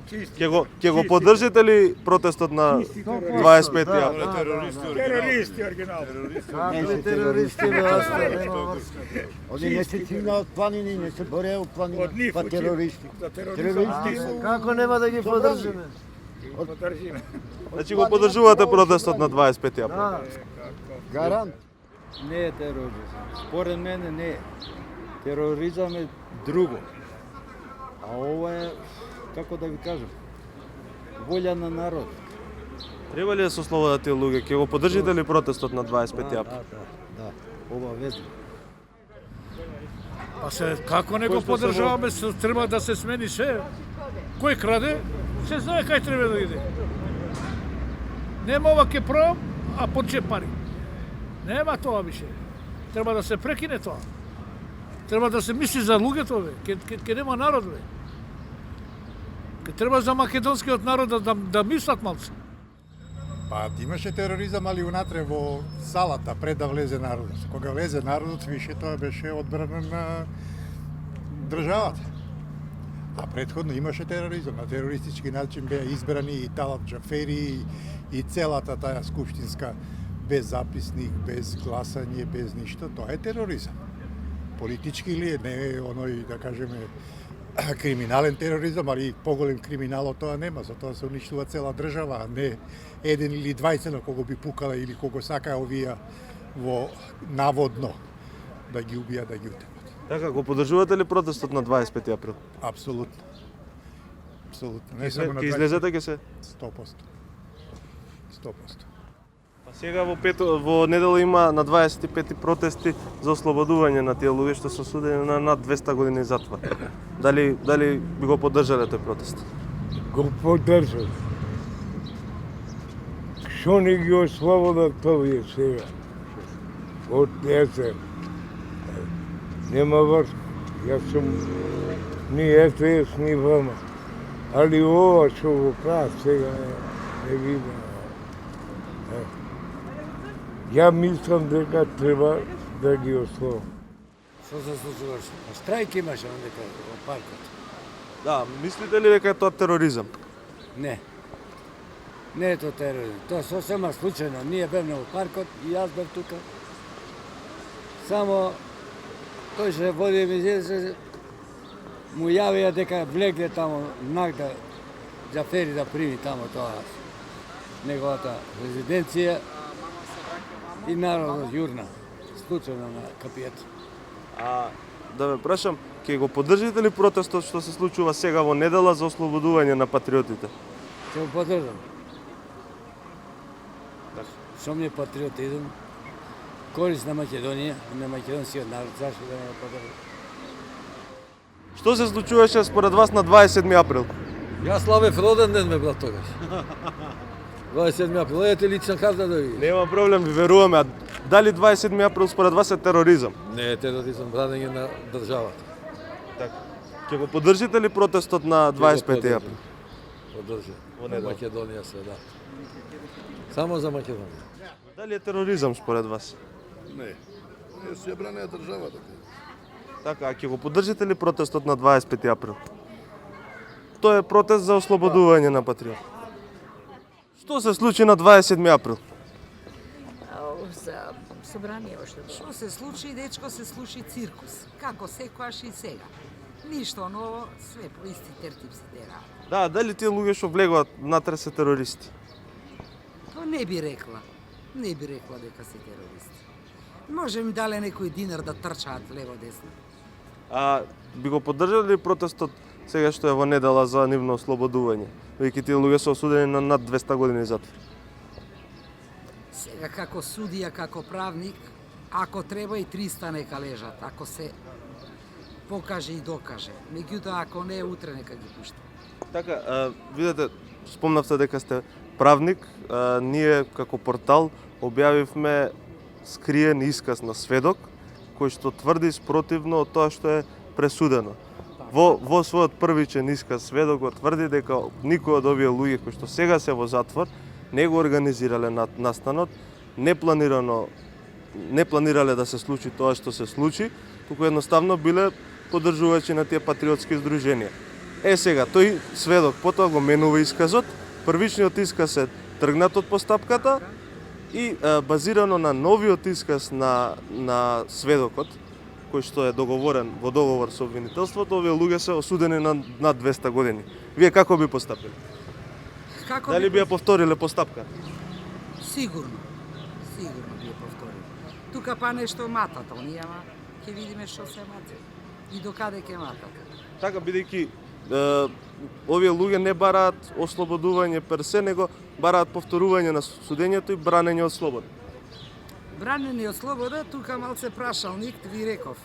Ќе го поддржите ли протестот на 25 април? Терористи оригинал. Какви терористи бе, Они не се стигнаат планини, не се бореа у планини, па терористи. Терористи, како нема да ги поддржиме? Значи го поддржувате протестот на 25 април? Гарант. Не е тероризам. Според мене не е. Тероризам е друго. А ова е, како да ви кажам, волја на народ. Треба ли да се ослободат тие луѓе? Ќе го поддржите ли протестот на 25 април? Да, обавезно. Па се, како не го поддржаваме, треба да се смени се. Кој краде, се знае кај треба да иде. Нема ова ке правам, а поче пари. Нема тоа више. Треба да се прекине тоа. Треба да се мисли за луѓето, бе. Ке нема народ, бе. Ке треба за македонскиот народ да мислат малце. Па имаше тероризам, али унатре во салата пред да влезе народот. Кога влезе народот, више тоа беше одбрана на државата. А предходно имаше тероризам. На терористички начин беа избрани и Талат Џафери и целата таа скупштинска без записник, без гласање, без ништо. Тоа е тероризам. Политички ли е, не е оној, да кажеме, криминален тероризам, али поголем криминал од тоа нема, затоа се уништува цела држава, а не еден или двајца на кого би пукала или кого сака овие во наводно да ги убија, да ги утепат. Така, го поддржувате ли протестот на 25 април? Апсолутно. Апсолутно. Не само на Ќе излезете ке се? 100%. 100%. Па сега во недела има на 25 протести за ослободување на тие луѓе што се осудени на над 200 години затвор. Дали би го поддржале тој протест? Го поддржам. Што не ги ослободат овие сега? Од ЕСМ. Нема врска. Јас сум ни ЕС, ни вама. Али ова што го прават сега не видам. Ја мислам дека треба да ги ослободат. Што се случуваше? Штрајк имаше ондека во паркот. Да, мислите ли дека е тоа тероризам? Не. Не е тоа тероризам. Тоа сосема случајно. Ние бевме во паркот и јас бев тука. Само тој се води емисија, му јавија дека влегле тамо Нагда Џафери да прими тамо тоа неговата резиденција и народот јурна, случајно на капијата. А да ве прашам, ќе го поддржите ли протестот што се случува сега во недела за ослободување на патриотите? Ќе го поддржам. Што ми е патриотизм? Корист на Македонија, на македонскиот народ, зашто да не го поддржам? Што се случуваше според вас на 27 април? Јас славев роден ден ме брат тогаш. 27 април, ете лична карта да видиш. Нема проблем, ви веруваме. А дали 27 април според вас е тероризам? Не е тероризам, бранење на државата. Така. Ќе го поддржите ли протестот на 25 април? Поддржа. Во На недела. Македонија се, да. Само за Македонија. Дали е тероризам според вас? Не. Не се бране државата. Така, а ќе го поддржите ли протестот на 25 април? Тоа е протест за ослободување на патриот. Што се случи на 27 април? За собрание още. Што се случи, дечко, се случи циркус. Како секојаш и сега. Ништо ново, све по исти тертип се дера. Да, дали тие луѓе што влегуваат внатре се терористи? Па не би рекла. Не би рекла дека се терористи. Може ми дале некој динар да трчаат лево-десно. А би го поддржали ли протестот сега што е во недела за нивно ослободување? Веќе тие луѓе се осудени на над 200 години затвор. Сега како судија, како правник, ако треба и 300 нека лежат, ако се покаже и докаже. Меѓутоа, ако не, утре нека ги пушта. Така, видете, спомнавте дека сте правник, ние како портал објавивме скриен исказ на сведок кој што тврди спротивно од тоа што е пресудено. Во својот првичен исказ сведокот тврди дека никој од овие луѓе кои што сега се во затвор не го организирале настанот, не планирале да се случи тоа што се случи, туку едноставно биле поддржувачи на тие патриотски здруженија. Сега, тој сведок потоа го менува исказот, првичниот исказ е тргнат од постапката и базирано на новиот исказ на сведокот, кој што е договорен во договор со обвинителството, овие луѓе се осудени на над 200 години. Вие како би постапиле? Дали би ја повториле постапка? Сигурно би ја повториле. Тука па нешто матат, оние, ама ќе видиме што се мате и докаде ќе матат. Така, бидејќи овие луѓе не бараат ослободување персе, него бараат повторување на судењето и бранење од слобода. Бранење од слобода, тука малце прашалник, ви реков,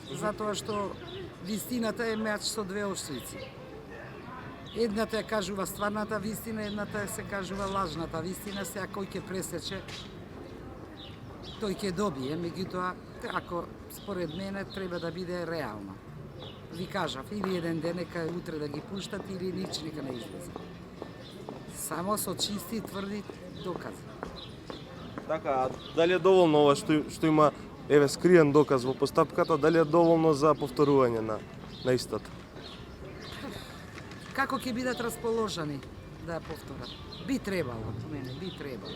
затоа што вистината е меч со две острици. Едната ја кажува стварната вистина, едната се кажува лажната вистина, сега кој ќе пресече, тој ќе добие, меѓутоа, ако според мене треба да биде реална. Ви кажав, или еден ден нека утре да ги пуштат, или нич нека не излезе. Само со чисти тврди докази. Така, дали е доволно ова што има скриен доказ во постапката, дали е доволно за повторување на истата? Како ќе бидат расположени да ја повторат? Би требало, по мене, би требало.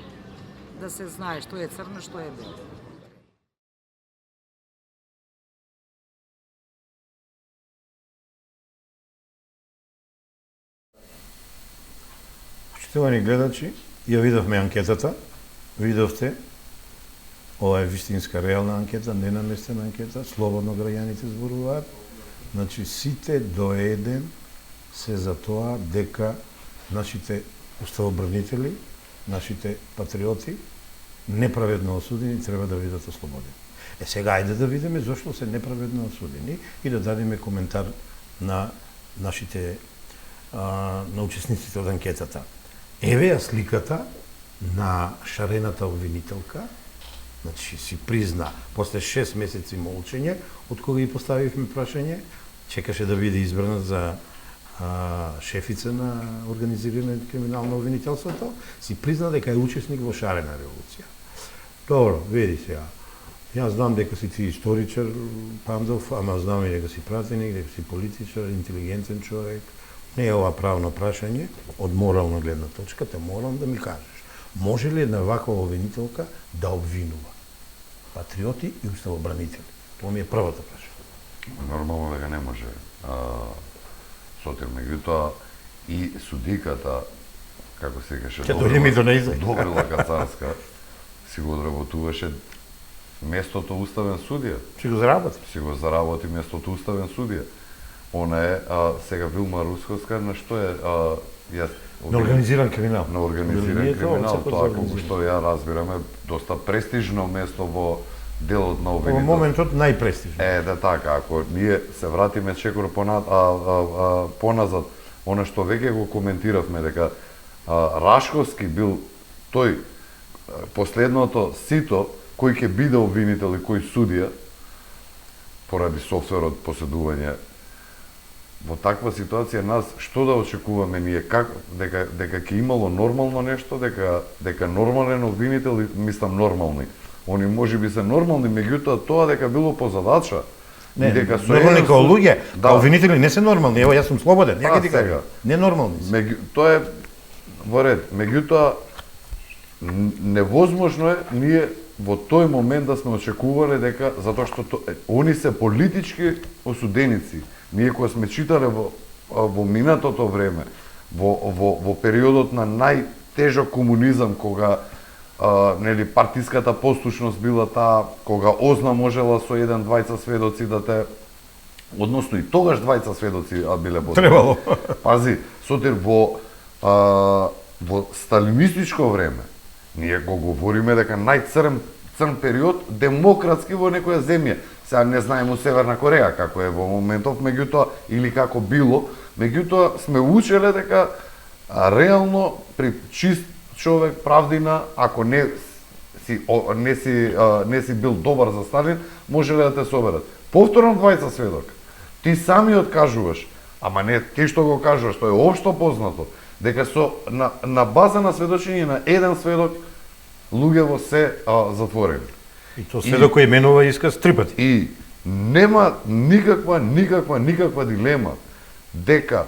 Да се знае што е црно, што е бело. Почитувани гледачи, ја видовме анкетата, видовте, ова е вистинска реална анкета, ненаместена анкета, слободно граѓаните зборуваат. Значи, сите до еден се за тоа дека нашите уставобранители, нашите патриоти, неправедно осудени, треба да бидат ослободени. Сега, ајде да видиме зошто се неправедно осудени и да дадеме коментар на нашите на учесниците од анкетата. Еве ја сликата на шарената обвинителка, значи си призна, после 6 месеци молчење, од кога ги поставивме прашање, чекаше да биде избрана за шефица на организирано криминално обвинителството, си призна дека е учесник во шарена револуција. Добро, види сега. Јас знам дека си ти историчар, Пандов, ама знам и дека си пратеник, дека си политичар, интелигентен човек. Не е ова правно прашање, од морална гледна точка, те морам да ми кажеш. Може ли една ваква обвинителка да обвинува патриоти и уставобранители? Тоа ми е првата прашање. Нормално дека не може. Сотир, меѓутоа и судиката, како се каже, Добрила Кацарска, си го одработуваше местото уставен судија. Си го заработи? Си го заработи местото уставен судија. Она е сега Вилма Русковска, на што е на организиран криминал. На организиран криминал, тоа колку што ја разбираме, доста престижно место во делот на обвинителство. Во моментот најпрестижно. Да така, ако ние се вратиме чекор поназад, она што веќе го коментиравме дека Рашковски бил тој последното сито кој ќе биде обвинител и кој судија поради софтверот поседување. Во таква ситуација нас што да очекуваме ние, дека ќе имало нормално нешто, дека нормален обвинител, мислам нормални. Они можеби се нормални, меѓутоа тоа дека било по задача. Не, нормални као луѓе, као обвинители не се нормални. Ево, јас сум слободен, ја ќе ти кажам. Не нормални се. Тоа е во ред, меѓутоа невозможно е ние во тој момент да сме очекувале дека, затоа што они се политички осуденици. Ние кога сме читале во минатото време, во периодот на најтежок комунизам, кога нели партиската послушност била таа, кога озна можела со еден-двајца сведоци да те, односно и тогаш двајца сведоци биле потrebни. Требало. Пази, Сотир, во сталинистичко време ние го говориме дека црн период демократски во некоја земја. Сега не знаеме Северна Кореја како е во моментов, меѓутоа или како било, меѓутоа сме учеле дека реално при чист човек правдина, ако не си бил добар за Сталин, можеле да те соберат. Повторно двајца сведок. Ти самиот кажуваш, ама не ти што го кажуваш, тоа е општо познато, дека на база на сведочење на еден сведок луѓево се затворени. И то сведок кој менува исказ 3 пати. И нема никаква дилема дека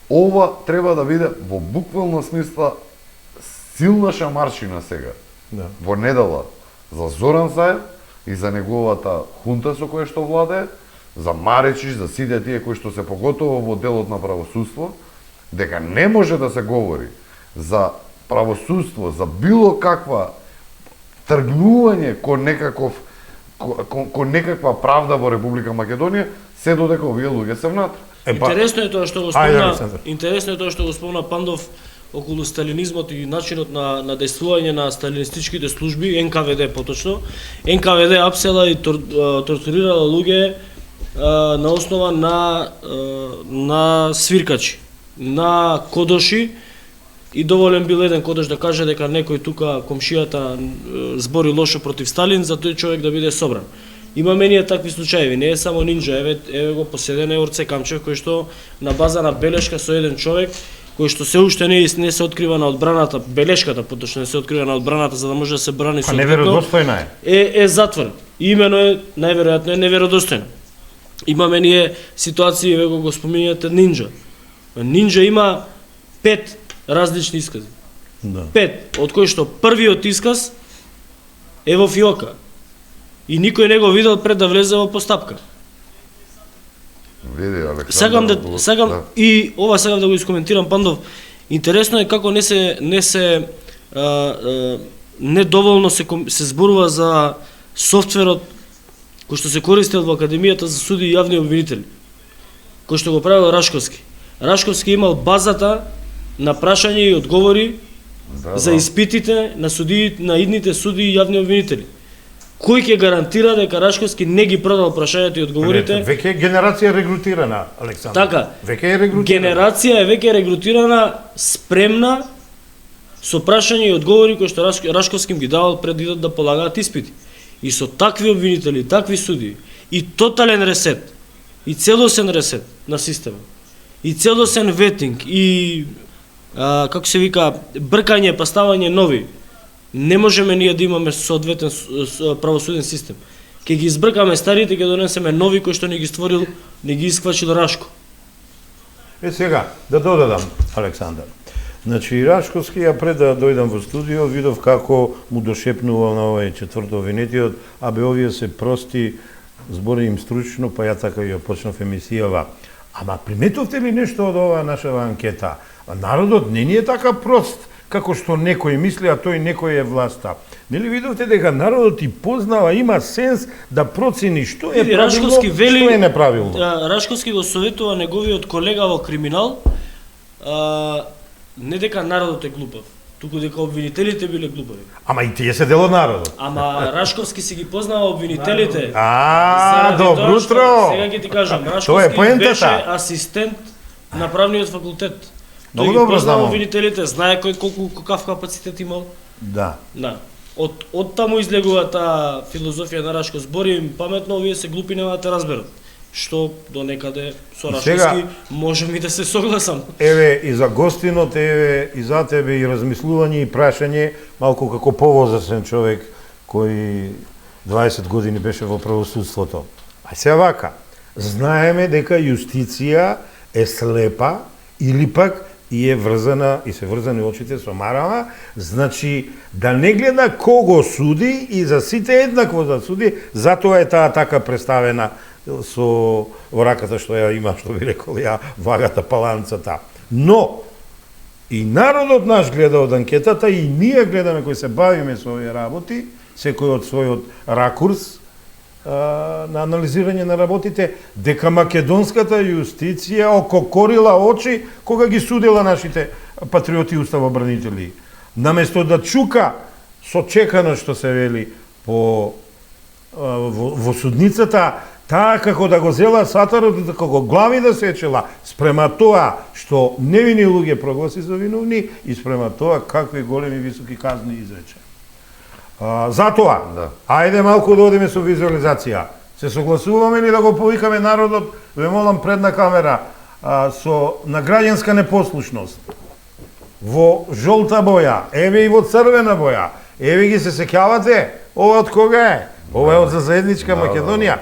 ова треба да биде во буквална смисла силна шамарчина сега. Да. Во недела за Зоран Заев и за неговата хунта со која што владее, за Маречиш, за сите тие кои што се поготово во делот на правосудство, дека не може да се говори за правосудство, за било каква тргнување кон некаква правда во Република Македонија, се додека овие луѓе се внатре. Интересно е тоа што го спомна Пандов околу сталинизмот и начинот на действување на сталинистичките служби, НКВД поточно. НКВД апсела и тортурирала луѓе на основа на свиркачи, на кодоши, и доволен бил еден кодош да каже дека некој тука комшијата збори лошо против Сталин, за тој човек да биде собран. Имаме ние такви случаеви, не е само Нинџа, еве го поседен е Орце Камчев, кој што на база на белешка со еден човек, кој што се уште не се открива на одбраната, белешката поточно не се открива на одбраната за да може да се брани соодветно. Неверодостојна е затворен. И имено е најверојатно е неверодостојно. Имаме ние ситуации, еве го споминјате Нинџа. Нинџа има 5 различни искази. Да. 5, од кои што првиот исказ е во фиока. И никој не го видел пред да влезе во постапка. Види, Александр. И ова сакам да го искоментирам, Пандов. Интересно е како недоволно се зборува за софтверот кој што се користел во Академијата за суди и јавни обвинители, кој што го правил Рашковски. Рашковски имал базата на прашања и одговори за испитите на идните суди и јавни обвинители. Кој ќе гарантира дека Рашковски не ги продал прашањата и одговорите? Веќе е генерација регрутирана, Александр. Така. Веќе е регрутирана. Генерација е веќе регрутирана, спремна со прашања и одговори кои што Рашковски им ги давал пред да идат да полагаат испити. И со такви обвинители, такви суди, и тотален ресет, и целосен ресет на системот, и целосен ветинг, и како се вика, бркање, па ставање нови, не можеме ние да имаме соодветен правосуден систем. Ке ги избркаме старите, ке донесеме нови кои што не ги створил, не ги исквачил Рашко. Сега, да додадам, Александар. Значи, Рашковски, ја пред да дојдам во студио, видов како му дошепнувал на овој четврто обвинетиот, овие се прости, збори им стручно, па ја така ја почнав емисијава. Ама приметовте ли нешто од оваа наша анкета? Народот не ни е така прост, како што некој мисли, а тој некој е власта. Нели видовте дека народот и познава, има сенс да процени што е правилно, што е неправилно? Рашковски го советува неговиот колега во криминал, не дека народот е глупав, туку дека обвинителите биле глупави. Ама и тие се дел од народот. Ама Рашковски си ги познава обвинителите. Добро утро. Сега ќе ти кажам, Рашковски беше асистент на правниот факултет. Тој ги познава обвинителите, знае какав капацитет имал. Да. Од таму излегува таа филозофија на Рашко. Збори им паметно, овие се глупи, нема да те разберат. Што до некаде со Рашковски можем и да се согласам. Еве и за гостинот, еве и за тебе и размислување и прашање, малку како повозрасен човек кој 20 години беше во правосудството. А се вака, знаеме дека јустиција е слепа или пак и е врзана, и се врзани очите со марама, значи да не гледа кого суди и за сите еднакво да суди, затоа е таа така представена со во раката што ја има, што би рекол ја, вагата, паланцата. Но и народот наш гледа од анкетата и ние гледаме кои се бавиме со овие работи, секој од својот ракурс на анализирање на работите, дека македонската јустиција ококорила очи кога ги судила нашите патриоти уставобранители. Наместо да чука со чекано што се вели во судницата, таа како да го зела сатарот, како глави да сечела, спрема тоа што невини луѓе прогласи за виновни и спрема тоа какви големи високи казни изрече. Затоа, ајде малку да одиме со визуализација. Се согласуваме ли да го повикаме народот, ве молам предна камера, со на граѓанска непослушност, во жолта боја, еве и во црвена боја, еве ги се сеќавате, ова од кога е? Ова е од за заедничка Македонија.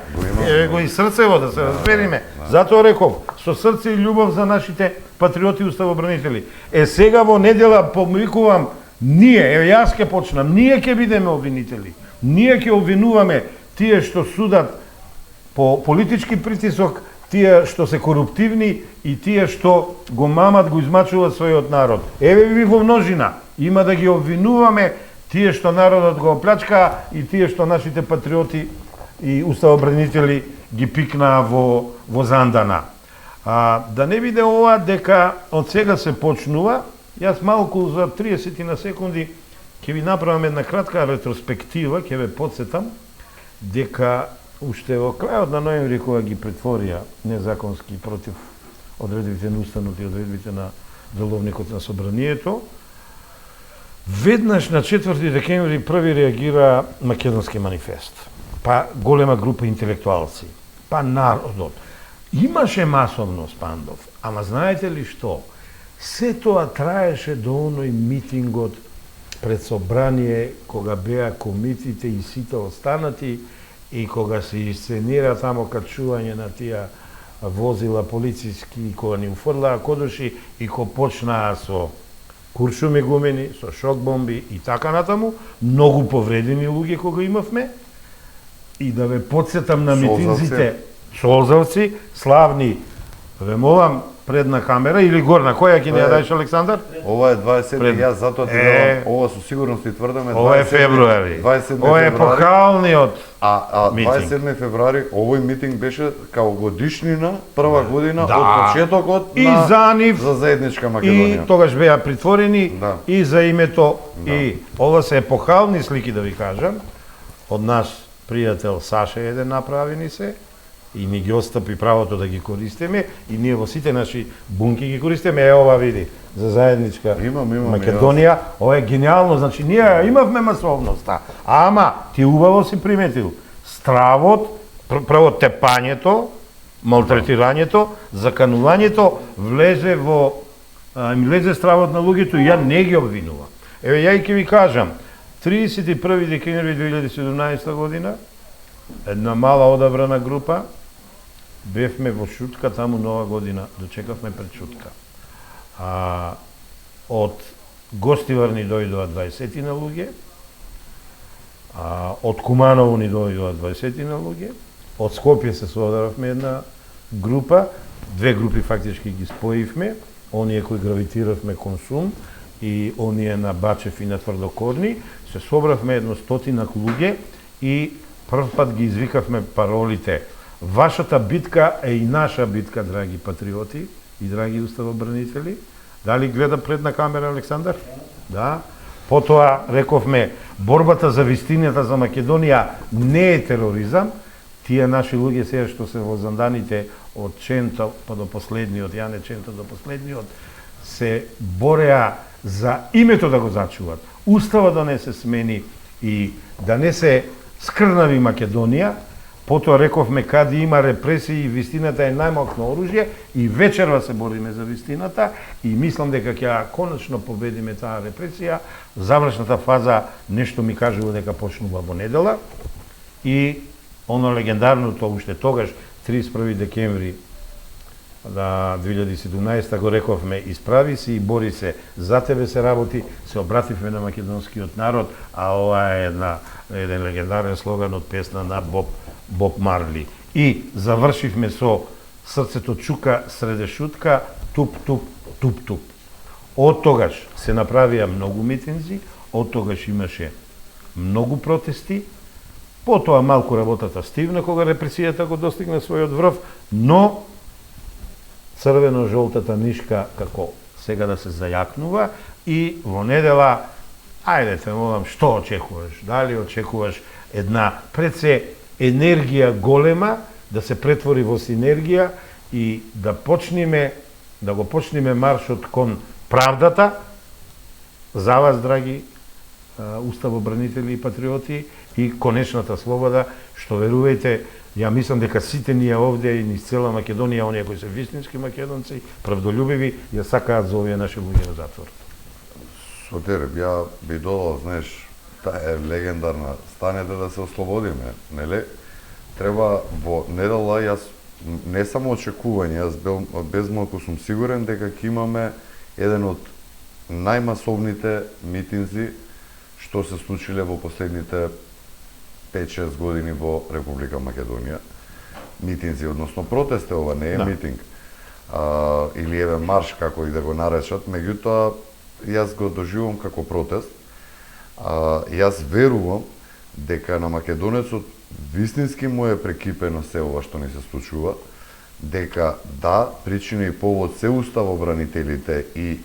Еве го и срцево, да се разбериме. Затоа реков, со срце и љубов за нашите патриоти и уставобранители. Сега во недела помикувам ние, еве јас ќе почнам, ние ќе бидеме обвинители. Ние ќе обвинуваме тие што судат по политички притисок, тие што се коруптивни и тие што го мамат, го измачуваат својот народ. Еве ви во множина, има да ги обвинуваме тие што народот го оплячка и тие што нашите патриоти и уставобранители ги пикнаа во Зандана. Да не биде ова дека од сега се почнува, јас малку за 30 на секунди ќе ви направам една кратка ретроспектива, ќе ве подсетам дека уште во крајот на ноември кога ги претворија незаконски против одредбите на устанот и одредбите на деловникот на собранието, веднаш на 4 декември први реагира Македонски манифест. Па голема група интелектуалци, па народот. Имаше масовно спандов, ама знаете ли што? Се тоа траеше до оној митингот пред собрание, кога беа комитите и сите останати, и кога се исценира тамо качување на тие возила полициски, кога ни уфрлаа кодоши и кога почнаа со куршуми гумени, со шок бомби и така натаму, многу повредени луѓе кога имавме, и да ве подсетам на митинзите, солзавци, славни, ве молам, предна камера или горна, која ќе не ја даеш, Александар? Ова е 27, јас затоа ти давам, ова со сигурност ти тврдаме, ова е февруари, 27 ова е епохалниот митинг. 27 февруари, овој митинг беше као годишнина, прва година, од почетокот за заедничка Македонија. И тогаш беа притворени и за името, и ова се епохални слики, да ви кажам, од наш пријател Саша еден направени се, и ни ги остапи правото да ги користиме, и ние во сите наши бунки ги користиме. Ова види, за заедничка Македонија, ова е гениално, значи ние имавме масовноста, ама ти убаво си приметил, стравот, прво тепањето, малтретирањето, заканувањето, влезе стравот на луѓето и ја не ги обвинува. Еве, ја и ќе ви кажам, 31 декември 2017 година, една мала одабрана група, бевме во Шутка, таму Нова година, дочекавме пред Шутка. Од Гостивар ни дојдоа 20 на луѓе, од Куманово ни дојдоа 20 на луѓе, од Скопје се соодравме една група, две групи фактички ги споивме, оние кои гравитиравме кон Сум и оние на Бачев и на Тврдокорни, се собравме едно 100 луѓе и прв пат ги извикавме паролите. Вашата битка е и наша битка, драги патриоти и драги уставобранители. Дали гледа предна камера, Александар? Да. Потоа рековме, борбата за вистината за Македонија не е тероризам. Тие наши луѓе сега што се во занданите од Ченто па до последниот, Јане Ченто до последниот, се бореа за името да го зачуват. Устава да не се смени и да не се скрнави Македонија. Потоа рековме, каде има репресии, вистината е најмоќно оружје и вечерва се бориме за вистината и мислам дека ќе конечно победиме таа репресија. Завршната фаза нешто ми кажува дека почнува во недела и оно легендарното уште тогаш 31 декември 2017 го рековме, исправи се и бори се, за тебе се работи, се обративме на македонскиот народ, а ова е еден легендарен слоган од песна на Боб Марли. И завршивме со срцето чука среде шутка, туп, туп, туп, туп. Од тогаш се направија многу митинзи, од тогаш имаше многу протести, потоа малку работата стивна кога репресијата го достигна својот врв, но црвено-жолтата нишка како сега да се зајакнува и во недела, ајде те молам, што очекуваш? Дали очекуваш една пред се енергија голема, да се претвори во синергија и да го почнеме маршот кон правдата за вас, драги уставобранители и патриоти, и конечната слобода, што верувајте, Ја мислам дека сите ние овде и низ цела Македонија, оние кои се вистински македонци, правдолюбиви, ја сакаат за овие наши луѓе на затворот. Сотир, ја би додал, знаеш, таа е легендарна, станете да се ослободиме, нели? Треба во недела, јас не само очекување, јас без малку сум сигурен дека ќе имаме еден од најмасовните митинзи што се случиле во последните 5-6 години во Република Македонија. Митинзи, односно протести, ова не е митинг. Или еве марш, како и да го наречат, меѓутоа јас го доживувам како протест. Јас верувам дека на македонецот вистински му е прекипено се ова што ни се случува, дека да, причина и повод се уставобранителите и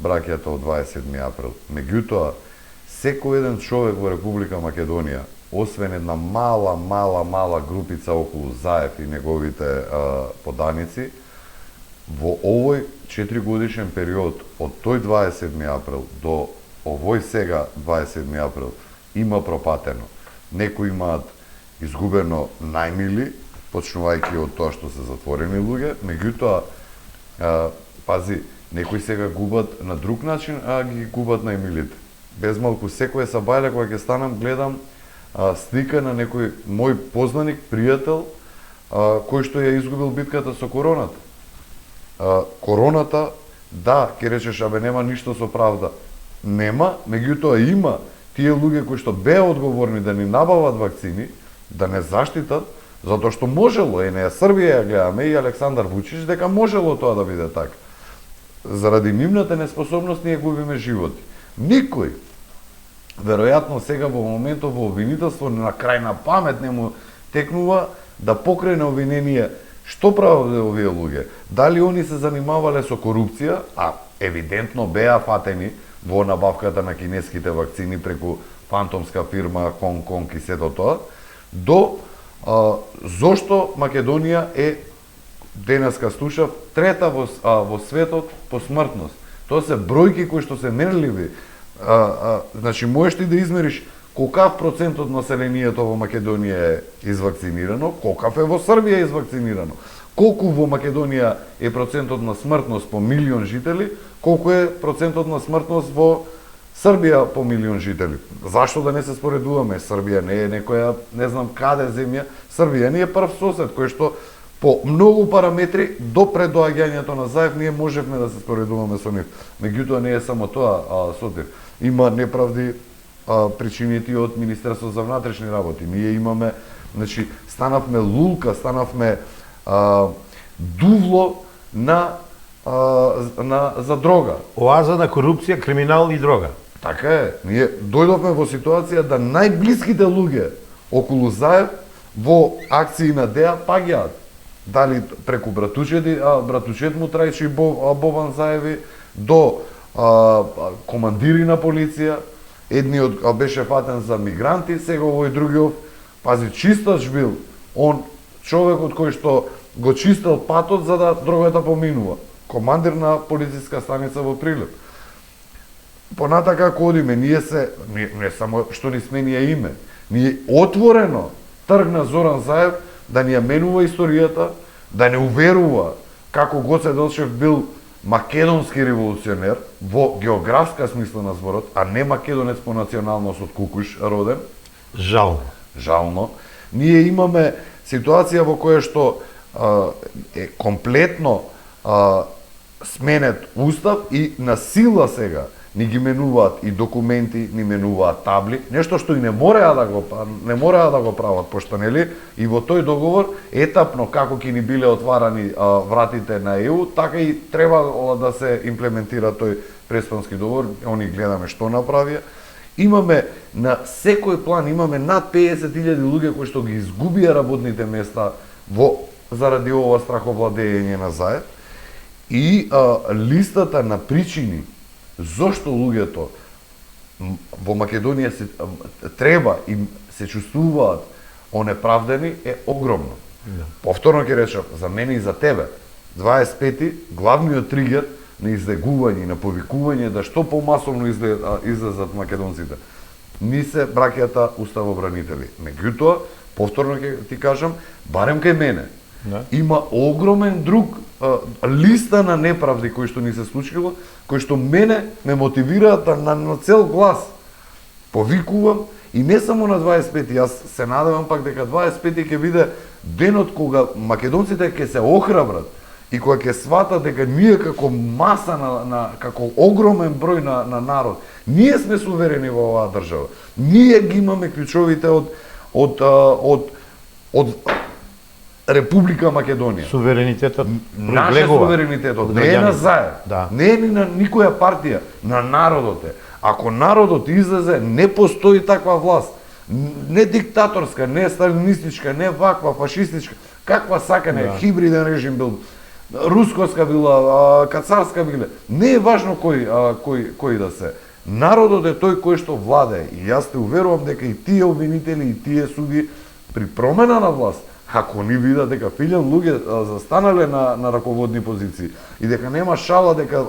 браќата од 27 април. Меѓутоа, секој еден човек во Република Македонија, освен една мала групица околу Заев и неговите поданици, во овој 4-годишен период од тој 27 април до овој сега 27 април има пропатено. Некои имаат изгубено најмили, почнувајќи од тоа што се затворени луѓе, меѓутоа, пази, некои сега губат на друг начин, а ги губат најмилите. Без малку секој сабајле кога ќе станам, гледам слика на некој мој познаник, пријател, кој што ја изгубил битката со короната. Короната, да, ќе речеш, абе нема ништо со правда. Нема, меѓутоа има тие луѓе кои што беа одговорни да ни набават вакцини, да не заштитат, затоа што можело, и неја Србија ја гледаме, и Александар Вучич, дека можело тоа да биде така. Заради нивната неспособност ние губиме животи. Никој, веројатно сега во моментов во обвинителство на крај на памет не му текнува да покрене обвинение што правеле овие луѓе. Дали они се занимавале со корупција, а евидентно беа фатени во набавката на кинеските вакцини преку фантомска фирма Хонг Конг и сето тоа, до зошто Македонија е, денеска слушав, трета во светот по смртност. Тоа се бројки кои што се мерливи. Значи, можеш ти да измериш колкав процент од населението во Македонија е извакцинирано, колкав е во Србија извакцинирано, колку во Македонија е процентот на смртност по милион жители, колку е процентот на смртност во Србија по милион жители. Зашто да не се споредуваме? Србија не е некоја, не знам каде земја, Србија не е прв сосед, кој што по многу параметри до пред доаѓањето на Заев ние можевме да се споредуваме со нив. Меѓутоа не е само тоа, Сотир. Има неправди причинети од Министерство за внатрешни работи. Ние имаме, значи, станавме лулка, станавме дувло за дрога. Оаза на корупција, криминал и дрога. Така е. Ние дојдовме во ситуација да најблиските луѓе околу Заев во акции на ДЕА паѓаат. Дали преку братучет му трајчи Бобан Заеви, до командири на полиција, едниот беше фатен за мигранти, сега овој другиот, пази, чистач бил, он човекот кој што го чистел патот за да дрогата поминува. Командир на полициска станица во Прилеп. Понатака ако одиме, не само што ни сменија име, ние отворено тргна Зоран Заев да ни ја менува историјата, да не уверува како Гоце Делчев бил македонски револуционер во географска смисла на зборот, а не македонец по националност од Кукуш роден. Жално. Ние имаме ситуација во која што е комплетно сменет устав и на сила сега ни ги менуваат и документи, ни менуваат табли, нешто што и не мореа да го прават, пошто нели и во тој договор етапно како ќе ни биле отварани вратите на ЕУ, така и требало да се имплементира тој преспански договор. Они гледаме што направија. Имаме на секој план имаме над 50.000 луѓе кои што ги изгубија работните места заради ова страховладење на Заев. И листата на причини зошто луѓето во Македонија треба и се чувствуваат онеправдени е огромно. Повторно ќе речам, за мене и за тебе, 25-ти, главниот тригер на излегување и на повикување да што помасовно излезат македонците, ни се браќата уставобранители. Меѓутоа, повторно ќе ти кажам, барем кај мене, Да. има огромен друг листа на неправди кои што ни се случило, кои што мене ме мотивираат на цел глас. Повикувам и не само на 25, јас се надевам пак дека 25 ќе биде денот кога македонците ќе се охрабрат и кога ќе сватат дека ние како маса како огромен број на народ, ние сме суверени во оваа држава. Ние ги имаме клучовите од Република Македонија. Суверенитетот Наше проиглегува суверенитетот од не е на граѓаните. заед, Да. не е ни на никоја партија, на народот е. Ако народот излезе, не постои таква власт. Не диктаторска, не сталинистичка, не ваква, фашистичка, каква сакане, Да. хибриден режим бил, рускоска била, кацарска била. Не е важно кој да се. Народот е тој кој што владее. И јас те уверувам дека и тие обвинители и тие суди при промена на власт, ако ни видат дека филјан луѓе застанале на раководни позиции и дека нема шала дека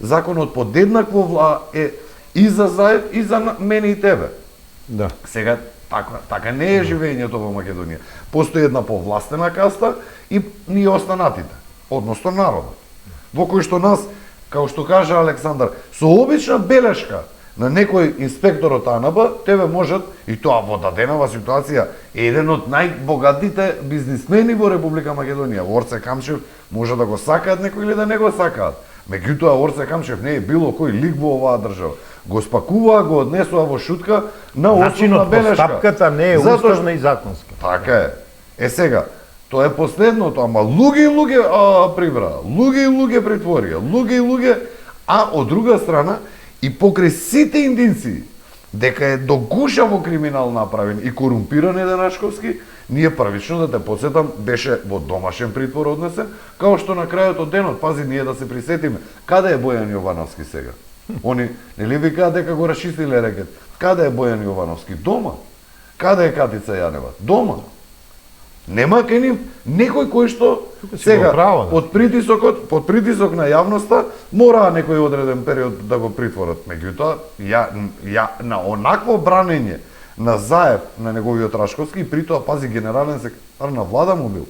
законот подеднакво е и за Заев и за мене и тебе. Да. Сега така не е живењето во Македонија. Постои една повластена каста и ние останатите, односно народот. Во кој што нас, како што кажа Александар, со обична белешка на некој инспектор од АНБ, тебе можат, и тоа во даденава ситуација, еден од најбогатите бизнисмени во Република Македонија, Орце Камчев, може да го сакаат некој или да не го сакаат. Меѓутоа, Орце Камчев не е било кој лик во оваа држава. Го спакуваа, го однесува во шутка на основна Начинот, белешка. постапката не е Затоа уставна и законска. Така е. Сега, тоа е последното, ама луѓе и луѓе прибра, луѓе и луѓе притворија, луѓе и луѓе, а од друга страна и покрај сите индици дека е догушаво криминал направен и корумпиран еден Рашковски, ние првично да те подсетам беше во домашен притвор однесен, као што на крајот од денот, пази ние да се присетиме, каде е Бојан Јовановски сега? Они нели викаат дека го расчистиле рекет. Каде е Бојан Јовановски? Дома. Каде е Катица Јанева? Дома. Нема кај нив некој кој што сега под притисок на јавноста мора некој одреден период да го притворат. Меѓутоа, ја на онакво бранење на Заев на неговиот Рашковски, при тоа пази генерален секретар на влада му бил.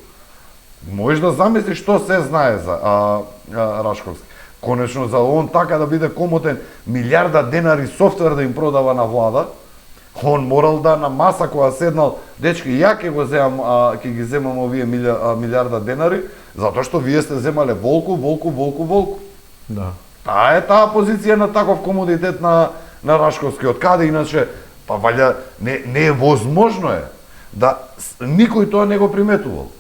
Можеш да замислиш што се знае за Рашковски. Конечно за он така да биде комотен милиарда денари софтвер да им продава на влада, он морал да на маса која седнал, дечки, ја ќе ги земам овие милиарда денари, затоа што вие сте земале волку. Да. Таа е таа позиција на таков комодитет на Рашковски. Од каде иначе, па валја не е возможно е да никој тоа не го приметувал.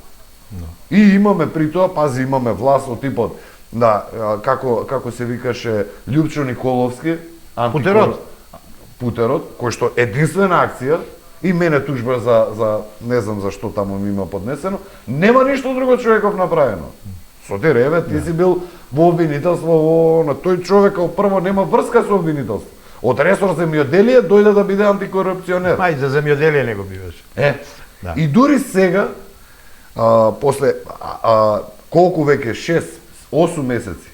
И имаме при тоа, пази, имаме власт од типот да, како се викаше Љупчо Николовски, Путерот, кој што единствена акција и мене тужба за не знам за што таму ми има поднесено, нема ништо друго човеков направено. Сотир, еве, ти си бил во обвинителство, на тој човек прво нема врска со обвинителство. Од ресор земјоделие дојде да биде антикорупционер. Ај, за земјоделие не го биваше. Да. И дури сега, после колку веќе 6-8 месеци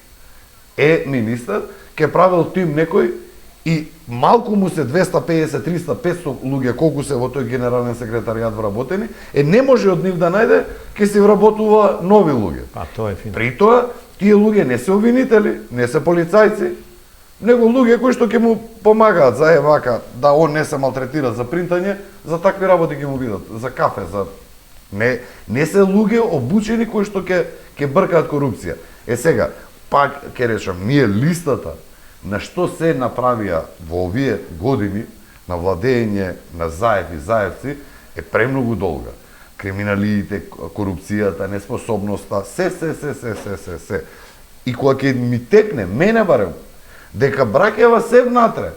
е министар, ќе правил тим некој и малку му се 250, 300, 500 луѓе колку се во тој генерален секретаријат вработени, не може од нив да најде, ќе се вработува нови луѓе. Па тоа е фино. При тоа, тие луѓе не се обвинители, не се полицајци, него луѓе кои што ќе му помагаат за вака, да он не се малтретира за принтање, за такви работи ќе му бидат, за кафе, за не се луѓе обучени кои што ќе бркаат корупција. Сега, пак ќе речам, ние листата на што се направија во овие години на владење на Заев и Заевци е премногу долга. Криминалиите, корупцијата, неспособноста, се. И кога ќе ми текне, мене барем, дека браќава се внатре,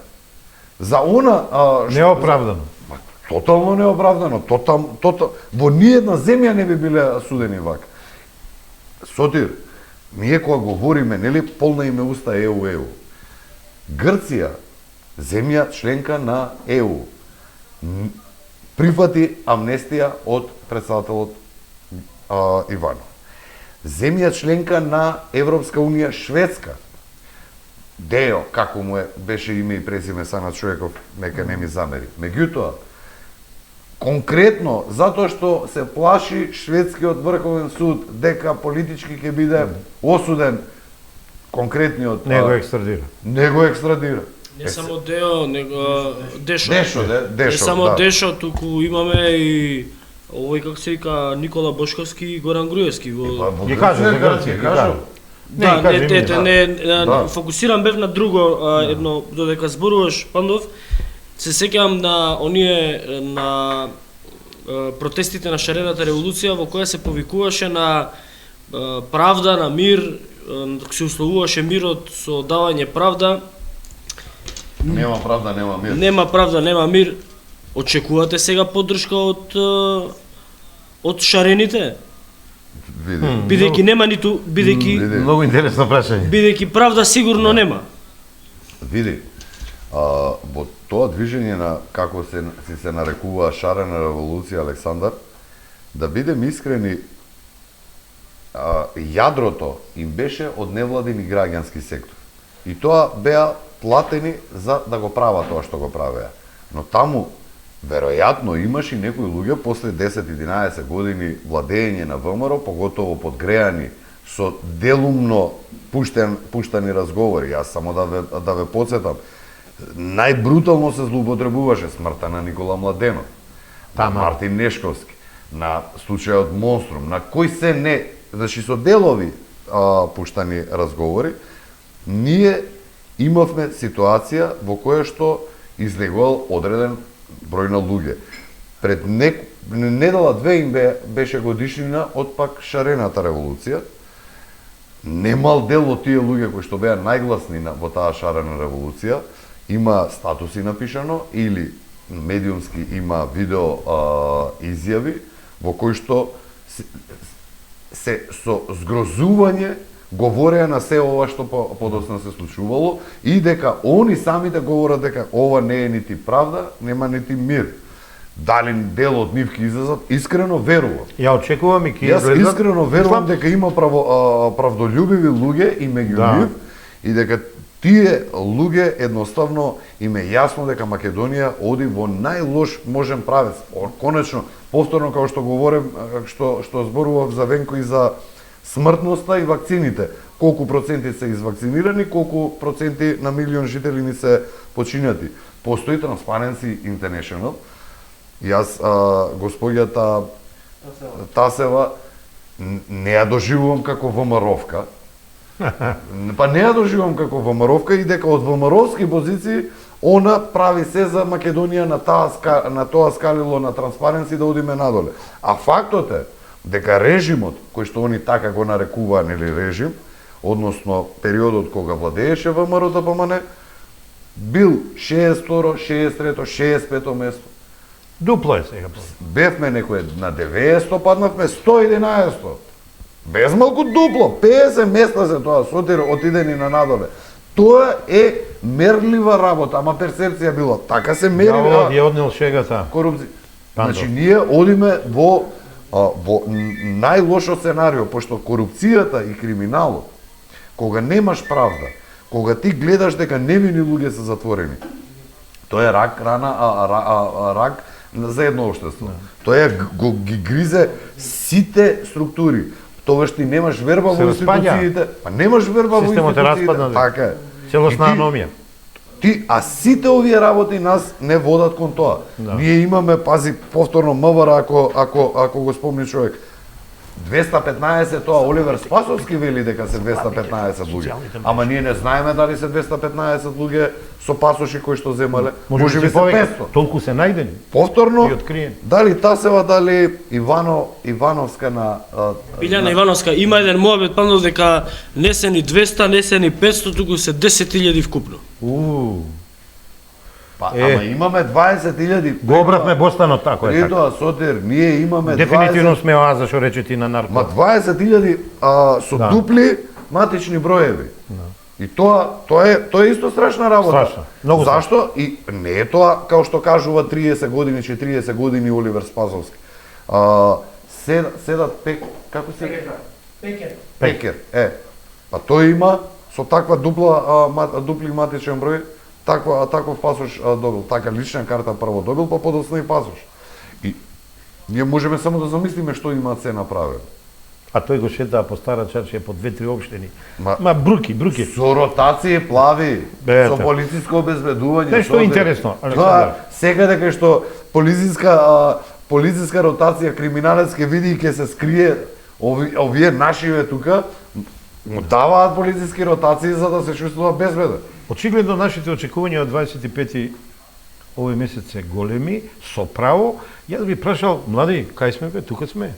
за она... Неоправдано. Тотално неоправдано. Во ниедна земја не би биле судени вака. Сотир, ние кога говориме, нели, полна име уста ЕУ. Грција, земја членка на ЕУ, прифати амнестија од председателот Иванов. Земја членка на Европска унија Шведска, Део, како му беше име и презиме са на човеков, нека не ми замери. Меѓутоа, конкретно затоа што се плаши шведскиот врховен суд дека политички ќе биде осуден конкретниот Не го екстрадира. Не го екстрадира. Не само Део, него Дешо. Дешо, Не само да. Дешо, туку имаме и овој како се вика Никола Бошковски и Горан Груевски во Ги кажа за Грција, ги кажа. Да, кажи ми, не, фокусирам бев на друго, едно, додека зборуваш, Пандов, се сеќавам на оние, на протестите на шарената револуција, во која се повикуваше на правда, на мир, се условуваше мирот со давање правда. Нема правда, нема мир. Нема правда, нема мир. Очекувате сега поддршка од шарените? Бидејќи нема ниту, бидејќи Многу интересно прашање. бидејќи правда сигурно нема. Види, во тоа движење на, како се нарекува шарена револуција, Александар, да бидем искрени, јадрото им беше од невладин и граѓански сектор. И тоа беа платени за да го прават тоа што го правеа. Но таму, веројатно, имаше и некои луѓе после 10-11 години владење на ВМРО, поготово подгреани со делумно пуштани разговори. Јас само да ве подсетам, најбрутално се злоупотребуваше смртта на Никола Младенов, на Мартин Нешковски, на случајот Монструм, на кој се не, значи со делови пуштани разговори, ние имавме ситуација во која што излегувал одреден број на луѓе. Пред недела-две им беше годишнина од пак шарената револуција. Немал дел од тие луѓе кои што беа најгласни во таа шарена револуција, има статуси напишано или медиумски има видео изјави во кои што се со згрозување говореа на се ова што подоцна се случувало и дека они самите говорат дека ова не е нити правда, нема нити мир. Дали дел од нив ќе излезат, искрено верувам. Ја очекувам и ќе Јас искрено верувам дека има правдолюбиви луѓе и меѓу нив и дека тие луѓе едноставно им е јасно дека Македонија оди во најлош можен правец. Конечно, повторно како што говорам, што зборував за Венко и за смртноста и вакцините. Колку проценти се извакцинирани, колку проценти на милион жители ни се починати. Постои Transparency International. Јас госпоѓата Тасева не ја доживувам како ВМРО-вка. Па не ја доживувам како ВМРО-вка и дека од ВМРО-вски позиции она прави се за Македонија на тоа скалило на Transparency да одиме надоле. А фактот е дека режимот, кој што они така го нарекуваа нели режим, односно периодот кога владееше ВМРО ДПМН, бил 62-ро, 63-то, 65-то место. Дупло е сега. Бевме некој на 90-то, паднавме 111-то. Без малку дупло, 50 места се тоа, Сотир отидени на надоле. Тоа е мерлива работа, ама перцепција било. Така се мери. Ја однел шегата. Корупција. Значи, ние одиме во најлошо сценарио, пошто корупцијата и криминалот, кога немаш правда, кога ти гледаш дека невини луѓе се затворени, тоа е рак рак за едно општество. Тоа ги гризе сите структури. Тогаш ти немаш верба во институциите, па немаш верба во институциите. Така е. Целосна аномија. А сите овие работи нас не водат кон тоа. Ние имаме, пази, повторно МВР, ако го спомни човек, 215, тоа Оливер Спасовски вели дека се 215 луѓе. Ама ние не знаеме дали се 215 луѓе со пасоши кои што земале. Може би се 500. Толку се најдени. Повторно, и откриени. Дали Тасева, дали Ивановска на Билјана Ивановска има еден моабет Пандов дека не се ни 200, не се ни 500, туку се 10.000 вкупно. Ама имаме 20.000. Го обратме Бостанот, тако е. Тоа, Сотир, ние имаме Дефинитивно сме оаза, што рече ти на нарко. Ма 20.000 со дупли матични броеви. И тоа е исто страшна работа. Страшно. Многу Зашто? И не е тоа, као што кажува 30 години, 40 години Оливер Спасовски. Седат како се? Пекер. Па тој има со таква дупли матичен број, таков пасош добил, така лична карта прво добил, па подоцна и пасош. И Ние можеме само да замислиме што имаат се направено. А тој го шетаа по Стара Чаршија по 2-3 општини. Ма бруки. Со ротации плави, Бе, со така. полициско обезбедување. Нешто интересно, Тоа Александар. секаде кај што полициска ротација криминалец ќе види и ќе се скрие овие нашиве тука, му даваат полициски ротации за да се чувствува безбеден. Очигледно нашите очекувања од 25 овој месец се големи, со право. Јас би прашал, млади, кај сме бе? Тука сме.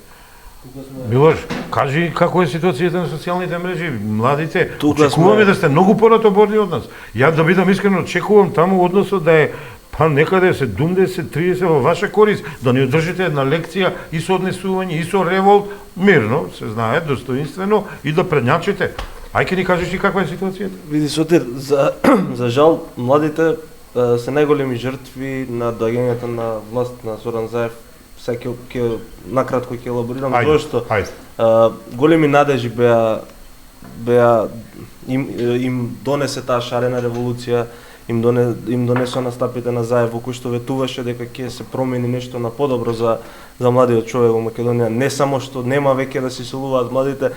Милош, кажи како е ситуацијата на социјалните мрежи, младите, Тука очекуваме сме. да сте многу поратоборни од нас. Ја да бидам искрено, очекувам таму односот да е па некаде 70-30 во ваша корист, да ни одржите една лекција и со однесување, и со револт, мирно, се знае, достоинствено, и да предњачите. Ајде ни кажеш ти каква е ситуацијата? Види, Сотир, за жал, младите се најголеми жртви на доаѓањето на власт на Зоран Заев. Сега ќе накратко ќе елаборирам зошто големи надежи беа им донесе таа шарена револуција, им донесоа настапите на Заев, во кој што ветуваше дека ќе се промени нешто на подобро за младиот човек во Македонија. Не само што нема веќе да се иселуваат младите,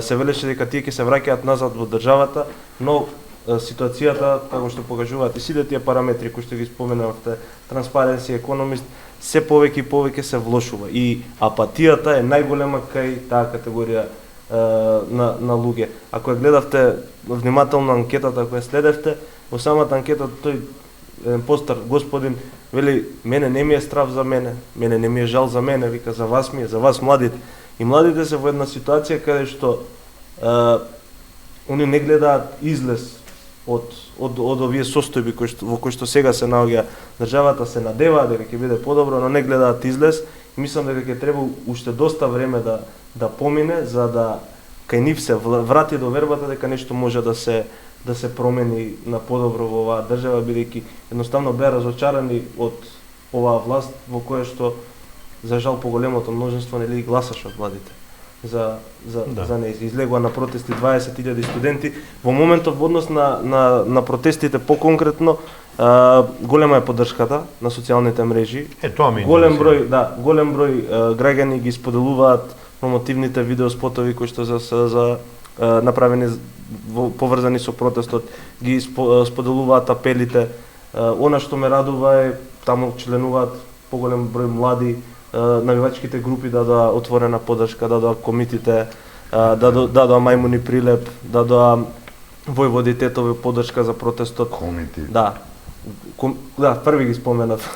се велеше дека тие ќе се враќаат назад во државата, но ситуацијата, како што покажуваат и сите тие параметри кои што ги споменавте, Transparency, Economist, се повеќе и повеќе се влошува. И апатијата е најголема кај таа категорија на луѓе. Ако ја гледавте внимателно анкетата која следевте, во самата анкета тој еден постар господин вели, мене не ми е страв за мене не ми е жал за мене, вика, за вас ми е, за вас младите. И младите се во една ситуација каде што они не гледаат излез од овие состојби во кои што сега се наоѓа државата, се надеваат дека ќе биде подобро, но не гледаат излез. И мислам дека ќе треба уште доста време да помине за да кај нив се врати довербата дека нешто може да се промени на подобро во оваа држава, бидејќи едноставно беа разочарани од оваа власт во која што за жал поголемото множество нели гласаше од младите за неа. Излегува на протести 20.000 студенти. Во моментов во однос на протестите поконкретно, голема е поддршката на социјалните мрежи. Тоа ми голем број граѓани ги споделуваат промотивните видеоспотови кои што за направени поврзани со протестот, ги споделуваат апелите. Она што ме радува е таму членуваат поголем број млади, навивачките групи дадоа отворена поддршка, дадоа комитите, дадоа мајмуни прилеп, дадоа војводи тетови поддршка за протестот. Комити. Да, први ги споменав,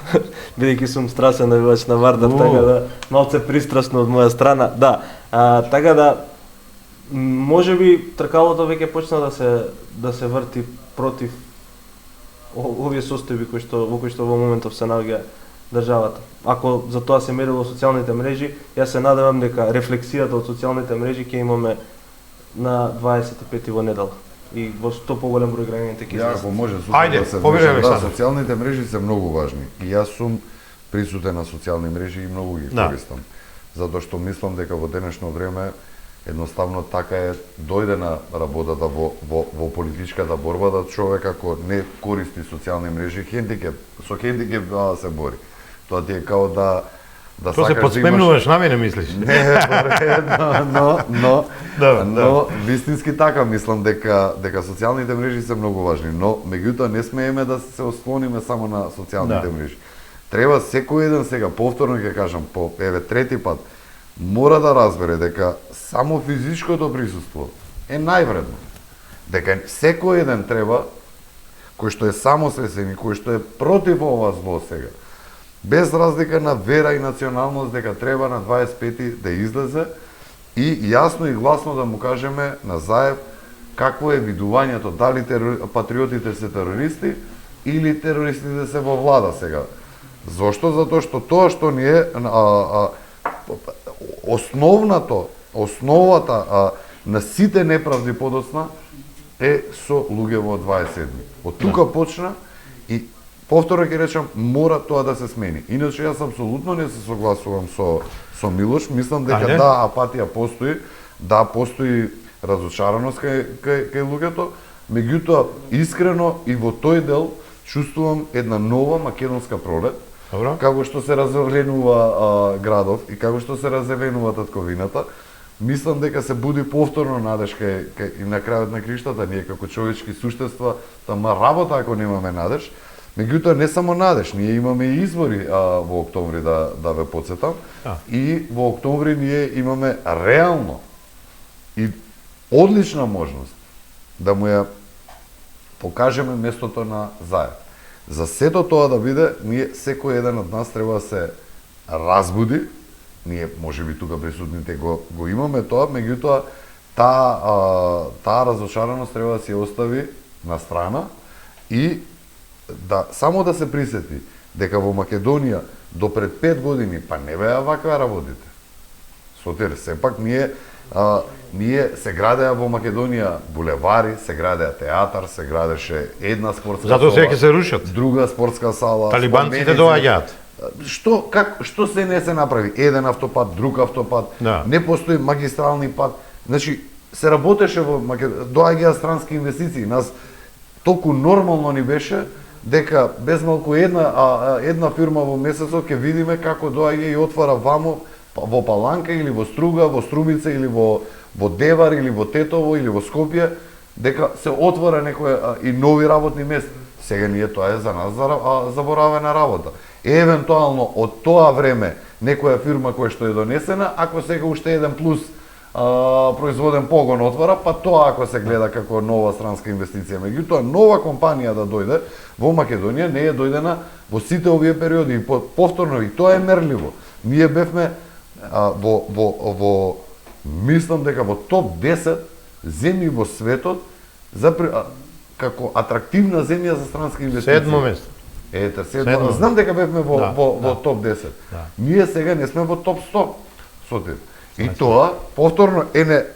бидејќи сум страсен навивач на Вардар, така да малце пристрасно од моја страна. Да, така да можеби тркалото веќе почна да се врти против овие состојби во кои што во моментов се наоѓа државата. Ако за тоа се мерило социјалните мрежи, јас се надевам дека рефлексијата од социјалните мрежи ќе имаме на 25 во недела. И во што поголем број граѓани ќе излезат. Ако може Ајде, побере, социјалните мрежи се многу важни. И јас сум присутен на социјални мрежи и многу ги користам. Затоа што мислам дека во денешно време едноставно така е дојдена работата во политичката борба да човек ако не користи социјални мрежи, со хендикеп да се бори. Тоа ти е као да Тоа се подспемнуваш на мене, мислиш? Не, но вистински така мислам дека социјалните мрежи се многу важни, но меѓутоа не смееме да се ослониме само на социјалните мрежи. Треба секој еден сега повторно ќе кажам по трети пат мора да разбере дека само физичкото присуство е највредно. Дека секој еден треба кој што е самосвесен и кој што е против ова зло сега, без разлика на вера и националност, дека треба на 25 да излезе и јасно и гласно да му кажеме на Заев какво е видувањето, дали патриотите се терористи или терористите се во влада сега. Зошто? Затоа што тоа што ни е основата на сите неправди подоцна е со луѓе во 27. Од тука почна и повторно ќе речам, мора тоа да се смени. Иначе јас апсолутно не се согласувам со Милош, мислам дека апатија постои, постои разочараност кај луѓето, меѓутоа искрено и во тој дел чувствувам една нова македонска пролет, Добро. како што се разеленува градов и како што се разеленува татковината, мислам дека се буди повторно надеж кај и на крајот на криштата, ние како човечки суштества, тама работа ако немаме надеж. Меѓутоа не само надеж, ние имаме и избори во октомври да ве потсетам. И во октомври ние имаме реално и одлична можност да му ја покажеме местото на Заев. За сето тоа да биде, ние секој еден од нас треба да се разбуди. Ние можеби тука присутните го имаме тоа, меѓутоа таа разочараност треба да се остави на страна и да само да се присети дека во Македонија до пред 5 години па не беа ваква работите. Сотир, сепак ние се градеа во Македонија булевари, се градеа театар, се градеше една спортска сала. Затоа сега ќе се рушат. Друга спортска сала. Талибанците доаѓаат. Што се не се направи? Еден автопат, друг автопат, не постои магистрални пат. Значи, се работеше во Македонија, доаѓаа странски инвестиции. Нас толку нормално ни беше дека без малку една фирма во месецот ќе видиме како доаѓа и отвара вамо во Паланка или во Струга, во Струмица или во Девар или во Тетово или во Скопје, дека се отвора некоја и нови работни места. Сега ние тоа е за нас заборавена работа. Евентуално од тоа време некоја фирма која што е донесена, ако сега уште еден плюс производен погон отвара, па тоа ако се гледа како нова странска инвестиција. Меѓутоа, нова компанија да дојде во Македонија не е дојдена во сите овие периоди и повторно и тоа е мерливо. Ние бевме мислам дека во топ 10 земји во светот како атрактивна земја за странска инвестиција. Седмо место. Ете, седмо. Знам дека бевме во топ 10. Ние сега не сме во топ 100. Сотир. И тоа, повторно,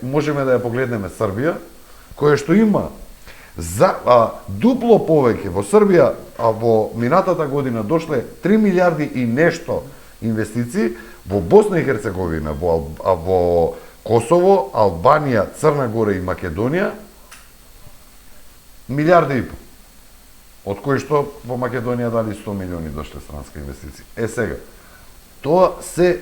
можеме да ја погледнеме Србија, која што има дупло повеќе. Во Србија во минатата година дошле 3 милиарди и нешто инвестиции, во Босна и Херцеговина, во Косово, Албанија, Црна Гора и Македонија, милиарди и пол. Од кои што во Македонија дали 100 милиони дошле странска инвестиција. Сега, тоа се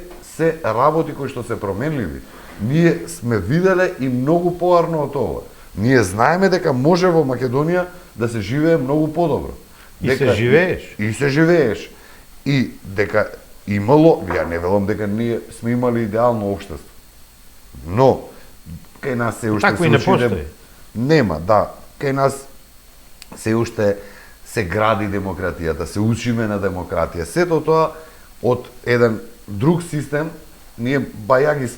работи кои што се променливи. Ние сме виделе и многу поарно од ова. Ние знаеме дека може во Македонија да се живее многу подобро. И се живееш. И се живееш. И дека имало, ја не велам дека ние сме имали идеално општество. Но, кај нас се уште такво и не постои. Нема, да. Кај нас се уште се гради демократијата, се учиме на демократија. Сето тоа од еден друг систем, ние бајаги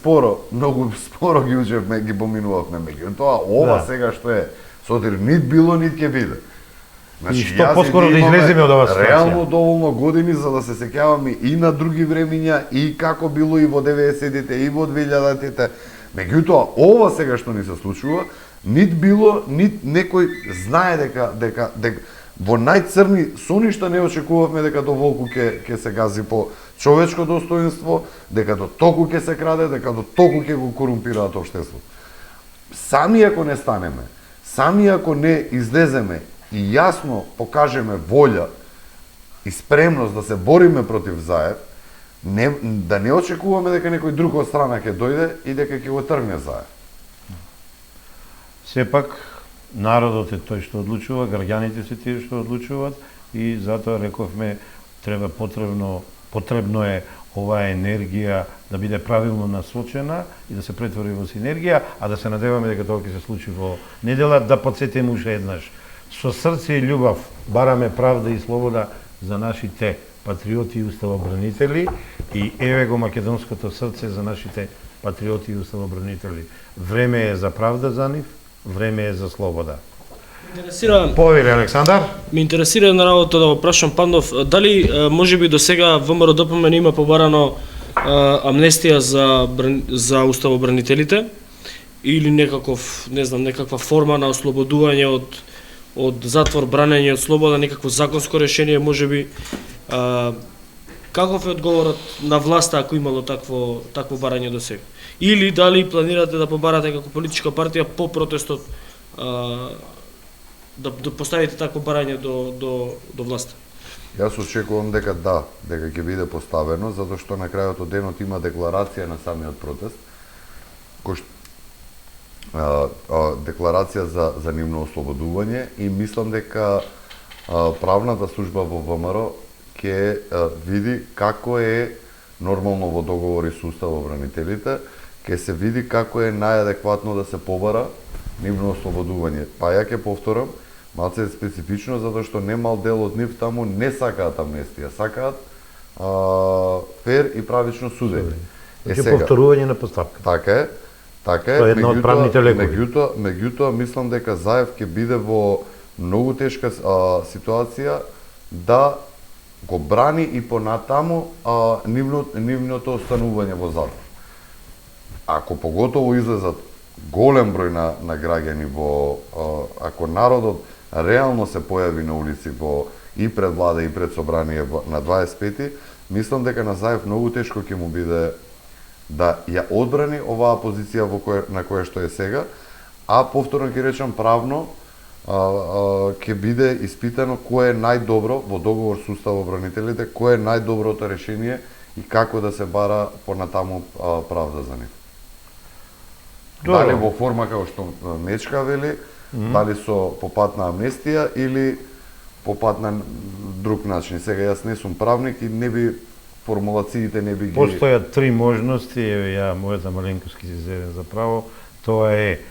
многу споро ги учевме, ги поминувавме меѓутоа ова сега што е, Сотир, нит било, нит ќе биде. Значи, и што поскоро да излеземе од оваа ситуација. Реално доволно години за да се сеќаваме и на други времиња, и како било и во 90-тите, и во 2000-тите. Меѓутоа, ова сега што ни се случува, нит било, нит некој знае дека во најцрни соништа не очекувавме дека до волку ќе се гази по човечко достоинство, дека до толку ќе се краде, дека до толку ќе го корумпираат општеството. Сами ако не станеме, сами ако не излеземе и јасно покажеме волја и спремност да се бориме против Заев, да не очекуваме дека некој друг од страна ќе дојде и дека ќе го тргне Заев. Сепак, народот е тој што одлучува, граѓаните се тие што одлучуваат и затоа рековме потребно е оваа енергија да биде правилно насочена и да се претвори во синергија, а да се надеваме дека тоа ќе се случи во недела. Да подсетиме уште еднаш. Со срце и љубов бараме правда и слобода за нашите патриоти и уставобранители и еве го македонското срце за нашите патриоти и уставобранители. Време е за правда за нив, време е за слобода. Повели, Александар? Ме интересира една работа да го прашам Пандов, дали можеби до сега ВМРО ДПМН има побарано амнестија за уставобранителите или некаква форма на ослободување од затвор, бранење од слобода, некакво законско решение можеби. Каков е одговорот на власта ако имало такво барање до сега? Или дали планирате да побарате како политичка партија по протестот да поставите такво барање до власта? Јас очекувам дека дека ќе биде поставено, затоа што на крајот од денот има декларација на самиот протест, кој декларација за нивно ослободување и мислам дека правната служба во ВМРО ќе види како е нормално во договори со уставобранителите, ќе се види како е најадекватно да се побара нивно ослободување. Па ја ќе повторам, малце е специфично затоа што немал дел од нив таму не сакаат амнестија, сакаат фер и правично судење. Повторување на постапката. Така е. Така Тоа е, е една од правните лекови. меѓутоа мислам дека Заев ќе биде во многу тешка ситуација да го брани и понатаму нивното останување во затвор. Ако поготово излезат голем број на граѓани ако народот реално се појави на улици и пред влада и пред собрание на 25-ти, мислам дека на Заев многу тешко ќе му биде да ја одбрани оваа позиција на која што е сега, а повторно ќе речам правно ќе биде испитано кое е најдобро во договор со уставобранителите, кое е најдоброто решение и како да се бара понатаму правда за нив. Дали во форма како што Мечка вели, дали со попат на амнестија или попат на друг начин. Сега јас не сум правник и не би формулациите не би ги... Постојат три можности, ја мојата маленковски си зеден за право, тоа е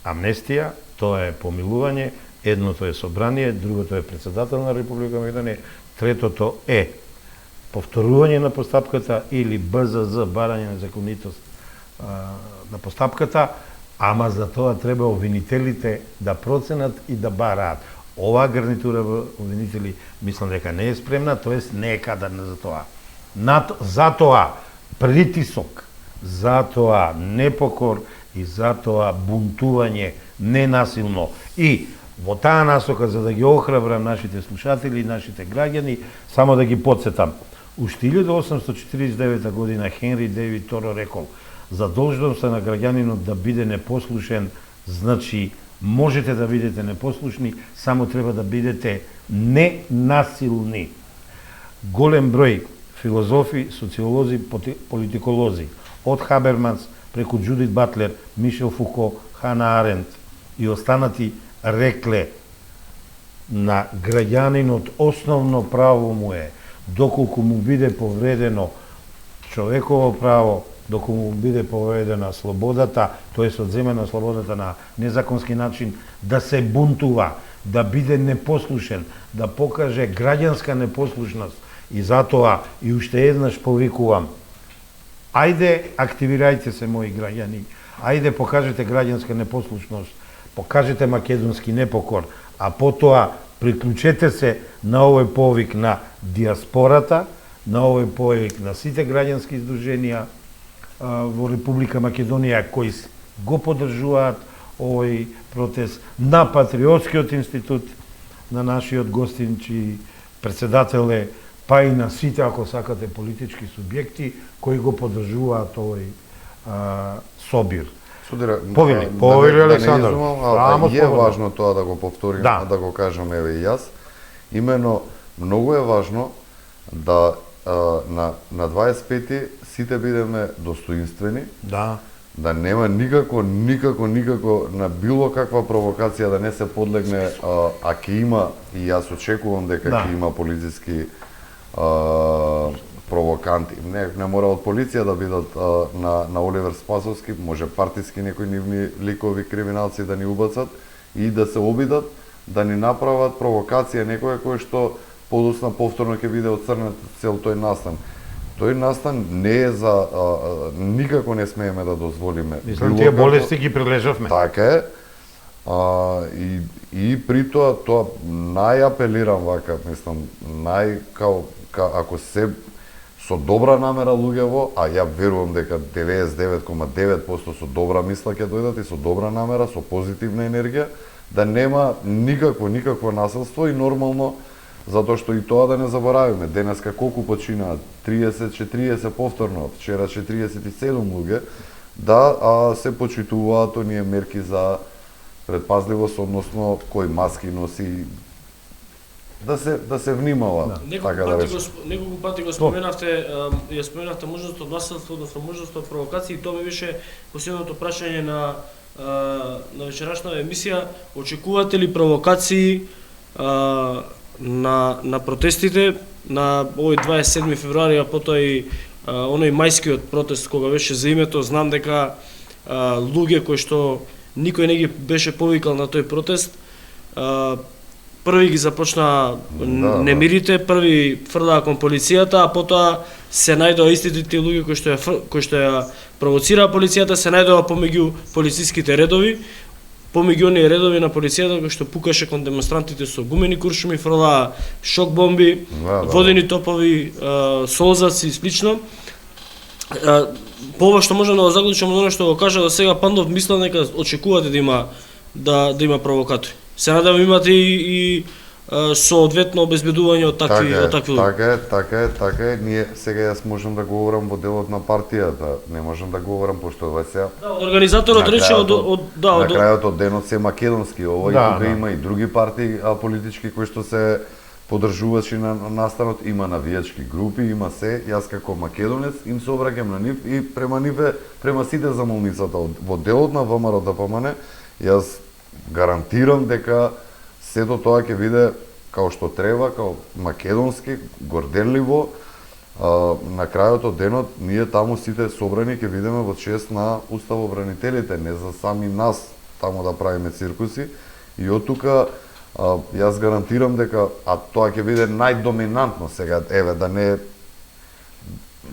амнестија, тоа е помилување, едното е собрание, другото е председател на Република Македонија, третото е повторување на постапката или БЗЗ, барање на законитост на постапката, ама за тоа треба обвинителите да проценат и да бараат. Оваа гарнитура обвинители мислам дека не е спремна, тоест не е кадарна за тоа. Затоа притисок, затоа непокор и затоа бунтување ненасилно. И во таа насока, за да ги охрабрам нашите слушатели и нашите граѓани, само да ги подсетам. Уште 1849 година Хенри Дејвид Торо рекол: задолжност на граѓанинот да биде непослушен, значи можете да бидете непослушни, само треба да бидете ненасилни. Голем број филозофи, социолози, политиколози, од Хаберманс преку Џудит Батлер, Мишел Фуко, Хана Арент и останати рекле на граѓанинот основно право му е доколку му биде повредено човеково право, доколку му биде повредена слободата, тоест одземена слободата на незаконски начин, да се бунтува, да биде непослушен, да покаже граѓанска непослушност. И затоа и уште еднаш повикувам: ајде, активирајте се, мои граѓани, ајде, покажете граѓанска непослушност, покажете македонски непокор, а потоа приклучете се на овој повик на диаспората, на овој повик на сите граѓански издруженија во Република Македонија кои го поддржуваат овој протест, на Патриотскиот институт, на нашиот гостин, чиј председател е, па и на сите, ако сакате, политички субјекти кои го поддржуваат овој собир. Повели Александар. Е важно тоа да го повторим, да го кажам еве и јас. Имено многу е важно да на 25-ти сите бидеме достоинствени. Да нема никако на било каква провокација да не се подлегне, а ќе има, и јас очекувам дека ќе има полициски провоканти. Не мора од полиција да бидат на Оливер Спасовски, може партиски некои нивни ликови криминалци да ни убацат и да се обидат да ни направат провокација некоја која што подоцна повторно ќе биде оцрнат цел тој настан. Тој настан не е за никако не смееме да дозволиме. Мислам, тие болести ги прележавме. Така е. И при тоа најапелирам вака, мислам, ако се со добра намера луѓево, а ја верувам дека 99,9% со добра мисла ќе дојдат и со добра намера, со позитивна енергија, да нема никакво насилство и нормално, затоа што и тоа да не заборавиме. Денеска колку починаат? 30 повторно, вчера 47 луѓе, да се почитуваат оние мерки за предпазливост, односно кој маски носи, да се внимава, така да речем. Неколку пати го споменавте, ја споменавте можност од насилство, односно можност од провокации, и тоа ми беше последното прашање на вечерашната емисија. Очекувате ли провокации на протестите на овој 27 февруари, а потоа и оној мајскиот протест кога беше за името? Знам дека луѓе кои што никој не ги беше повикал на тој протест, први ги започна немирите, први фрлаа кон полицијата, а потоа се најдоа истите тие луѓе кои што ја провоцираа полицијата, се најдоа помеѓу полициските редови, помеѓу оние редови на полицијата кои што пукаше кон демонстрантите со гумени куршуми, фрлаа шок бомби, водени топови, солзаци и слично. По ова што можам да го заклучам од оно што го кажа до сега Пандов, мислам дека очекувате да има провокатори. Се надевам имате и соодветно обезбедување од такви луѓе. Така е. Ние сега јас можам да говорам во делот на партијата, не можам да говорам пошто ова се. Организаторот рече на крајот од денот се македонски, ова и тука има и други партии политички кои што се поддржувачи на настанот, има навијачки групи, има се. Јас како македонец им се обраќам на нив и према сите замолницата во делот на ВМРО ДПМН. Јас гарантирам дека сето тоа ќе биде како што треба, како македонски, горделливо. На крајот од денот ние таму сите собрани ќе бидеме во чест на уставобранителите, не за сами нас таму да правиме циркуси. И од тука јас гарантирам дека тоа ќе биде најдоминантно сега, еве да не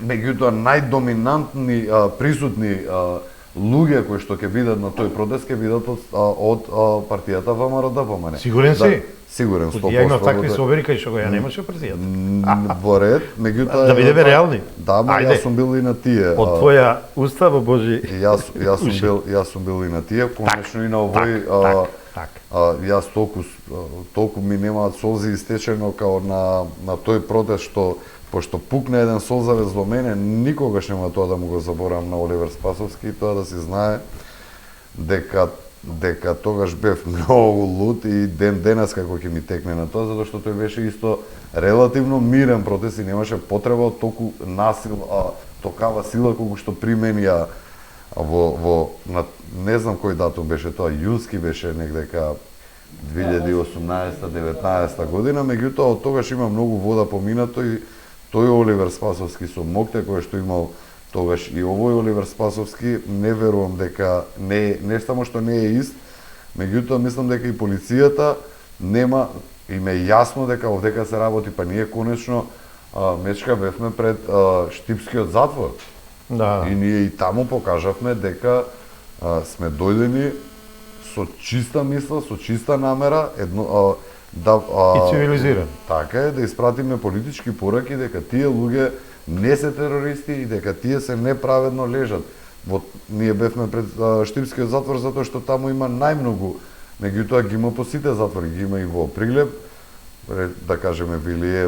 меѓутоа најдоминантни присутни луѓе кои што ќе бидат на тој протест ќе бидат од партијата ВМРО ДПМН. Сигурен си? Сигурен, 100%. Ја имав такви собери кај што го ја немаше партијата. Во ред, меѓутоа да бидеме реални. Да, ма јас сум бил и на тие. Од твоја устава Божи. Јас сум бил и на тие, конечно и на овој јас толку ми немаат солзи истечено као на тој протест што пошто пукна еден солзавец во мене, никогаш нема тоа да му го заборавам на Оливер Спасовски, и тоа да се знае дека тогаш бев многу лут и денес како ќе ми текне на тоа, затоа што тој беше исто релативно мирен протест и немаше потреба од толку токава сила колку што применија во не знам кој датум беше тоа, јунски беше негдека 2018-19 година, меѓутоа од тогаш има многу вода поминато и тој Оливер Спасовски со моќта кој што имал тогаш и овој Оливер Спасовски, не верувам дека не само што не е ист, меѓутоа мислам дека и полицијата нема, им е јасно дека овдека се работи, па ние конечно мечка бевме пред Штипскиот затвор. Да. И ние и таму покажавме дека сме дојдени со чиста мисла, со чиста намера, и цивилизиран. Така е, да испратиме политички пораки дека тие луѓе не се терористи и дека тие се неправедно лежат. Ние бевме пред Штипскиот затвор затоа што таму има најмногу, меѓутоа ги има по сите затвори, ги има и во Приглеб, да кажеме Вилие,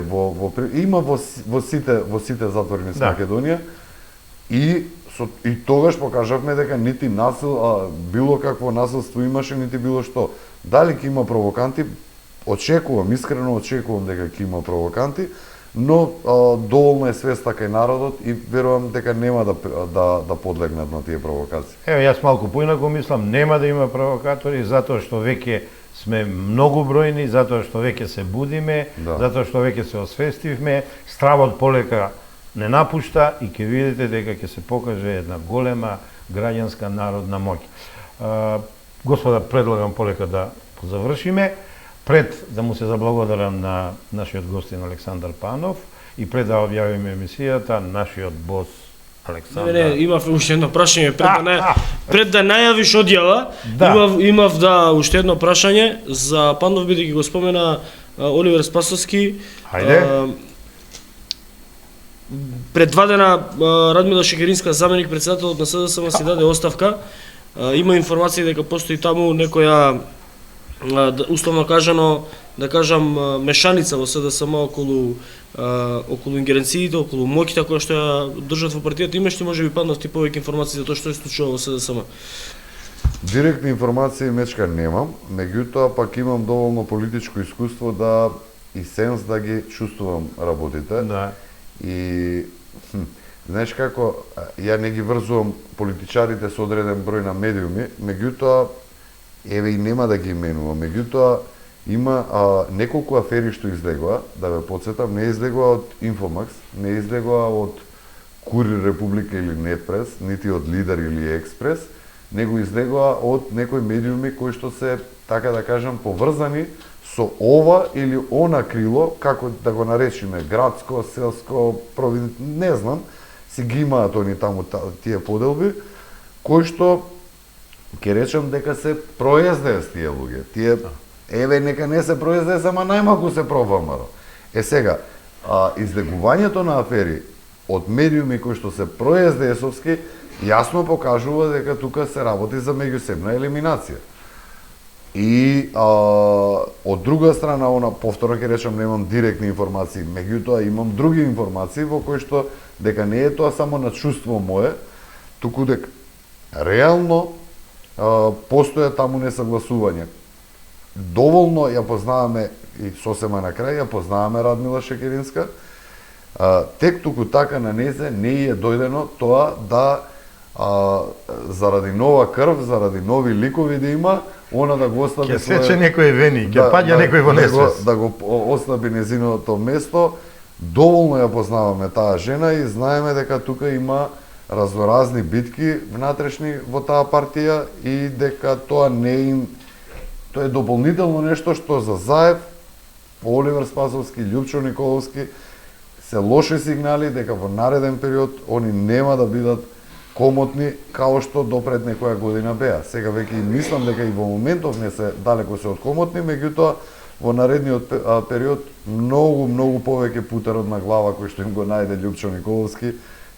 има во сите затвори на Македонија. И тогаш покажавме дека нити било какво насилство имаше, нити било што. Дали ќе има провоканти? Искрено очекувам дека ќе има провоканти, но доволно е свеста кај народот и верувам дека нема да подлегнат на тие провокации. Ево, јас малку поинаку мислам, нема да има провокатори, затоа што веќе сме многу бројни, затоа што веќе се будиме, затоа што веќе се освестивме, стравот полека не напушта и ќе видите дека ќе се покаже една голема граѓанска народна моќ. Господа, предлагам полека да завршиме. Пред да му се заблагодарам на нашиот гостин Александар Панов и пред да објавиме емисијата, нашиот бос Александар. Не, имав уште едно прашање пред да најавиш одјава. Имав уште едно прашање за Панов, бидејќи го спомена Оливер Спасовски. Хајде. Пред 2 дена Радмила Шекеринска, заменик председателот на СДСМ, си даде оставка. Има информации дека постои таму некоја условно кажано, да кажам, мешаница во СДСМ околу ингеренциите, околу моќта која што ја држат во партијата. Имаш ли можеби Панов ти повеќе информации за тоа што се случува во СДСМ? Директни информации мечка немам, меѓутоа пак имам доволно политичко искуство да и сенс да ги чувствувам работите. Да. И знаеш како, ја не ги врзувам политичарите со одреден број на медиуми, меѓутоа еве и нема да ги именувам, меѓутоа има неколку афери што излегоа, да ве потсетам, не излегоа од Инфомакс, не излегоа од Курир Република или Нетпрес, нити од Лидер или Експрес, него излегоа од некои медиуми кои што се, така да кажам, поврзани со ова или она крило, како да го наречиме, градско, селско, не знам, си ги имаат они таму тие поделби, кои што ќе речам дека се проездес тие луѓе. Тие еве нека не се проездес, ама најмалку се профамаро. Сега, излегувањето на афери од медиуми кои што се проездесовски јасно покажува дека тука се работи за меѓусебна елиминација. И од друга страна, повторно ќе речам, немам директни информации, меѓутоа имам други информации во кои што дека не е тоа само на чувство мое, туку дека реално постоја таму несагласување. Доволно ја познаваме и сосема на крај ја познаваме Радмила Шекеринска. Тек туку така на незе не е дојдено тоа да заради нова крв, заради нови ликови да има, она да го ослаби ќе сече некои вени, ќе паѓа некој во несвест. Да го ослаби незиното место. Доволно ја познаваме таа жена и знаеме дека тука има разноразни битки внатрешни во таа партија и дека тоа тоа е дополнително нешто што за Заев, Оливер Спасовски, Љупчо Николовски се лоши сигнали дека во нареден период они нема да бидат комотни као што допред некоја година беа. Сега веќе и мислам дека и во моментов не се далеко се од комотни, меѓутоа во наредниот период многу повеќе путерот на глава кој што им го најде Љупчо Николовски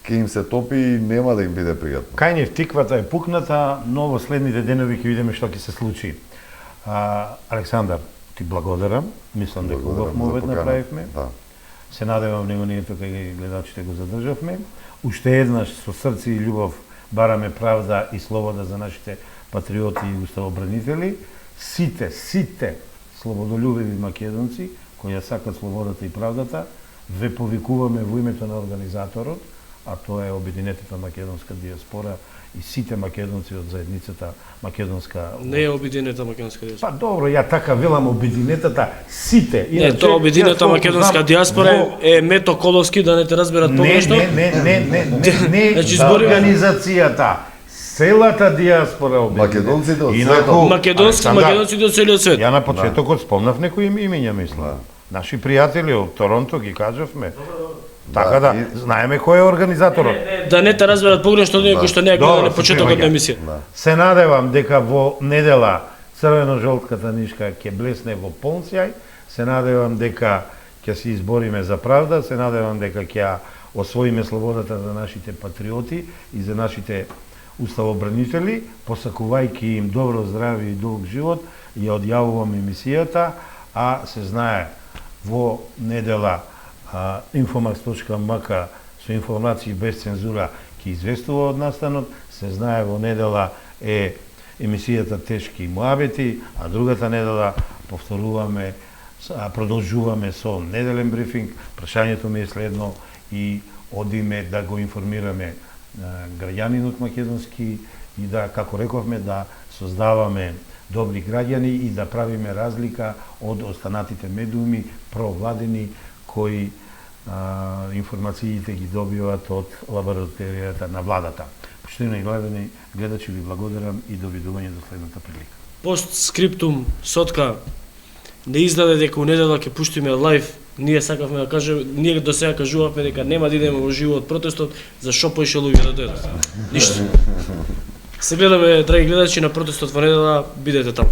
ќе им се топи и нема да им биде пријатно. Кај нив тиквата е пукната, но во следните денови ќе видиме што ќе се случи. Александар, ти благодарам. Мислам дека убав мовет направивме. Да. Се надевам него ние тука и гледачите го задржавме. Уште еднаш со срце и љубов бараме правда и слобода за нашите патриоти и уставобранители. Сите слободолюбиви македонци кои ја сакат слободата и правдата, ве повикуваме во името на организаторот, а тоа е Обединетата македонска диаспора и сите македонци од заедницата македонска. Не е Обединета македонска диаспора. Па добро, ја така велам Обединетата сите. Не, тоа Обединета македонска диаспора е Мето Коловски, да не те разберат погрешно. Не, организацијата, целата диаспора македонците од светот. Македонците од целиот свет. Ја на почетокот спомнав некои имиња, мислам. Наши пријатели од Торонто ги кажавме. Така да, знаеме кој е организаторот. Да не те разберат погрешно оние кои што не ја гледале почетокот на емисија. Се надевам дека во недела црвено-жолтката нишка ќе блесне во полн сјај, се надевам дека ќе се избориме за правда, се надевам дека ќе освоиме слободата за нашите патриоти и за нашите уставобранители, посакувајќи им добро здравје и долг живот, ја одјавувам емисијата, а се знае во недела Infomax.mk со информации без цензура ќе известува од настанот, се знае во недела е емисијата Тешки муабети, а другата недела повторуваме, продолжуваме со неделен брифинг. Прашањето ми е следно и одиме да го информираме граѓанинот македонски и да, како рековме, да создаваме добри граѓани и да правиме разлика од останатите медиуми провладени кои информациите ги добиваат од лабораторијата на владата. Поштени гледачи, ви благодарам и довидување до следната прилика. Постскриптум сотка не издаде дека у недела ќе пуштиме лайв. Ние сакавме да кажеме, ние до сега кажувавме дека нема да идеме во живо од протестот, за што поише луѓе да дојдат. Ништо. Се гледаме, драги гледачи, на протестот во недела, бидете таму.